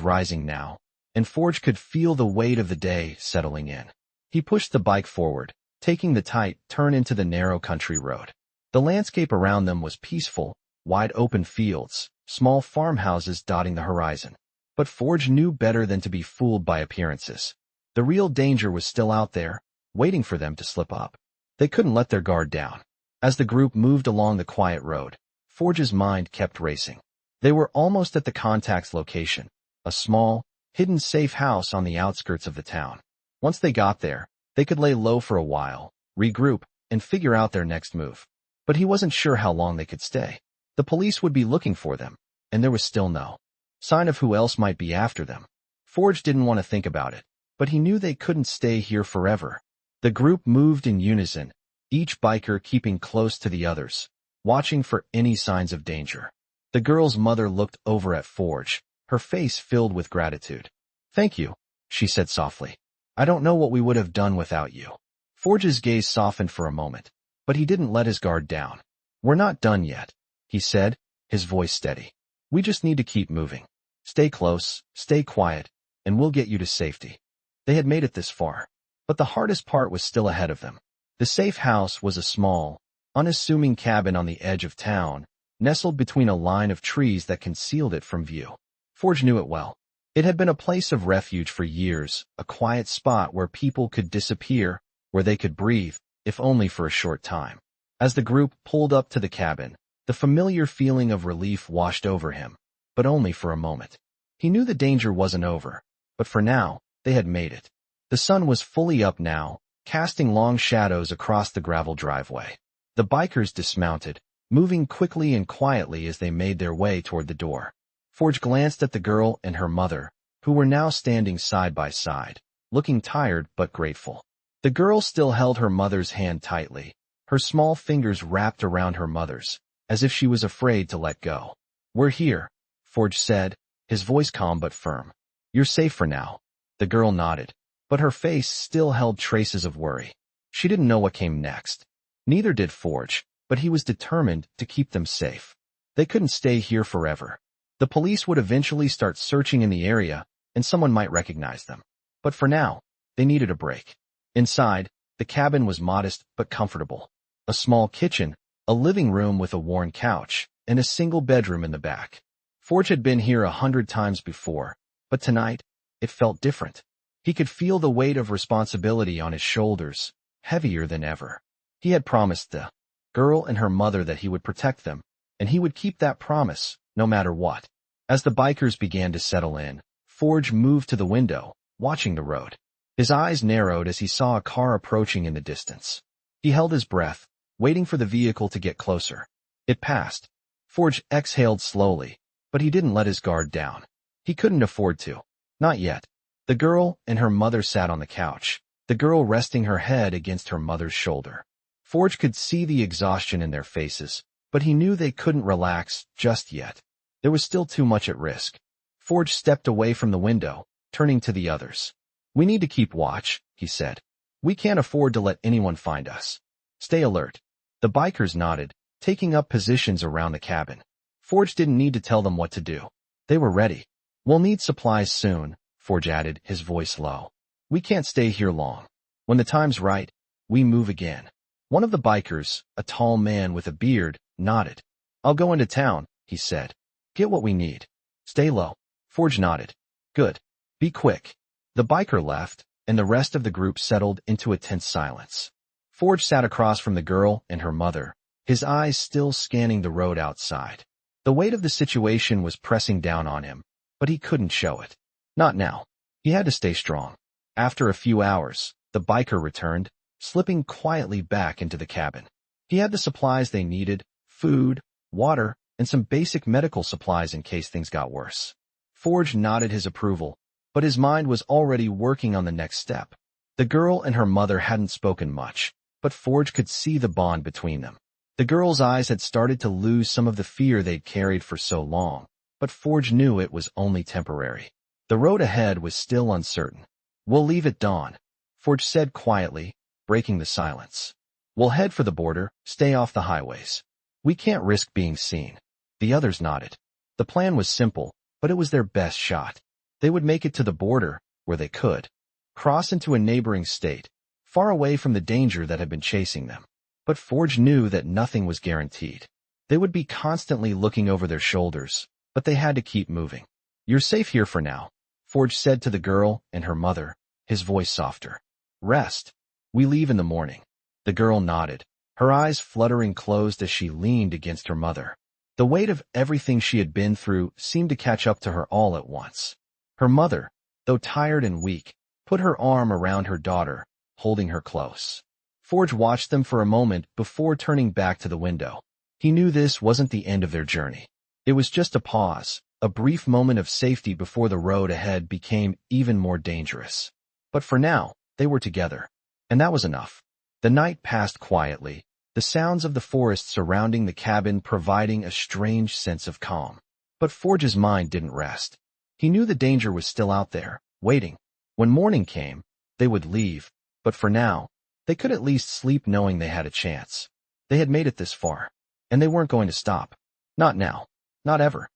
rising now, and Forge could feel the weight of the day settling in. He pushed the bike forward, taking the tight turn into the narrow country road. The landscape around them was peaceful, wide open fields, small farmhouses dotting the horizon. But Forge knew better than to be fooled by appearances. The real danger was still out there, waiting for them to slip up. They couldn't let their guard down. As the group moved along the quiet road, Forge's mind kept racing. They were almost at the contact's location, a small, hidden safe house on the outskirts of the town. Once they got there, they could lay low for a while, regroup, and figure out their next move. But he wasn't sure how long they could stay. The police would be looking for them, and there was still no sign of who else might be after them. Forge didn't want to think about it, but he knew they couldn't stay here forever. The group moved in unison, each biker keeping close to the others, watching for any signs of danger. The girl's mother looked over at Forge, her face filled with gratitude. "Thank you," she said softly. "I don't know what we would have done without you." Forge's gaze softened for a moment, but he didn't let his guard down. "We're not done yet," he said, his voice steady. "We just need to keep moving. Stay close, stay quiet, and we'll get you to safety." They had made it this far, but the hardest part was still ahead of them. The safe house was a small, unassuming cabin on the edge of town, nestled between a line of trees that concealed it from view. Forge knew it well. It had been a place of refuge for years, a quiet spot where people could disappear, where they could breathe, if only for a short time. As the group pulled up to the cabin, the familiar feeling of relief washed over him, but only for a moment. He knew the danger wasn't over, but for now, they had made it. The sun was fully up now, casting long shadows across the gravel driveway. The bikers dismounted, moving quickly and quietly as they made their way toward the door. Forge glanced at the girl and her mother, who were now standing side by side, looking tired but grateful. The girl still held her mother's hand tightly, her small fingers wrapped around her mother's, as if she was afraid to let go. "We're here," Forge said, his voice calm but firm. "You're safe for now." The girl nodded, but her face still held traces of worry. She didn't know what came next. Neither did Forge, but he was determined to keep them safe. They couldn't stay here forever. The police would eventually start searching in the area, and someone might recognize them. But for now, they needed a break. Inside, the cabin was modest but comfortable. A small kitchen, a living room with a worn couch, and a single bedroom in the back. Forge had been here 100 times before, but tonight, it felt different. He could feel the weight of responsibility on his shoulders, heavier than ever. He had promised the girl and her mother that he would protect them, and he would keep that promise, no matter what. As the bikers began to settle in, Forge moved to the window, watching the road. His eyes narrowed as he saw a car approaching in the distance. He held his breath, waiting for the vehicle to get closer. It passed. Forge exhaled slowly, but he didn't let his guard down. He couldn't afford to. Not yet. The girl and her mother sat on the couch, the girl resting her head against her mother's shoulder. Forge could see the exhaustion in their faces, but he knew they couldn't relax just yet. There was still too much at risk. Forge stepped away from the window, turning to the others. "We need to keep watch," he said. "We can't afford to let anyone find us. Stay alert." The bikers nodded, taking up positions around the cabin. Forge didn't need to tell them what to do. They were ready. "We'll need supplies soon," Forge added, his voice low. "We can't stay here long. When the time's right, we move again." One of the bikers, a tall man with a beard, nodded. "I'll go into town," he said. "Get what we need. Stay low." Forge nodded. "Good. Be quick." The biker left, and the rest of the group settled into a tense silence. Forge sat across from the girl and her mother, his eyes still scanning the road outside. The weight of the situation was pressing down on him, but he couldn't show it. Not now. He had to stay strong. After a few hours, the biker returned, slipping quietly back into the cabin. He had the supplies they needed, food, water, and some basic medical supplies in case things got worse. Forge nodded his approval, but his mind was already working on the next step. The girl and her mother hadn't spoken much, but Forge could see the bond between them. The girl's eyes had started to lose some of the fear they'd carried for so long, but Forge knew it was only temporary. The road ahead was still uncertain. "We'll leave at dawn," Forge said quietly, breaking the silence. "We'll head for the border, stay off the highways. We can't risk being seen." The others nodded. The plan was simple, but it was their best shot. They would make it to the border, where they could cross into a neighboring state, far away from the danger that had been chasing them. But Forge knew that nothing was guaranteed. They would be constantly looking over their shoulders, but they had to keep moving. "You're safe here for now," Forge said to the girl and her mother, his voice softer. "Rest. We leave in the morning." The girl nodded, her eyes fluttering closed as she leaned against her mother. The weight of everything she had been through seemed to catch up to her all at once. Her mother, though tired and weak, put her arm around her daughter, holding her close. Forge watched them for a moment before turning back to the window. He knew this wasn't the end of their journey. It was just a pause, a brief moment of safety before the road ahead became even more dangerous. But for now, they were together, and that was enough. The night passed quietly, the sounds of the forest surrounding the cabin providing a strange sense of calm. But Forge's mind didn't rest. He knew the danger was still out there, waiting. When morning came, they would leave, but for now, they could at least sleep knowing they had a chance. They had made it this far, and they weren't going to stop. Not now. Not ever.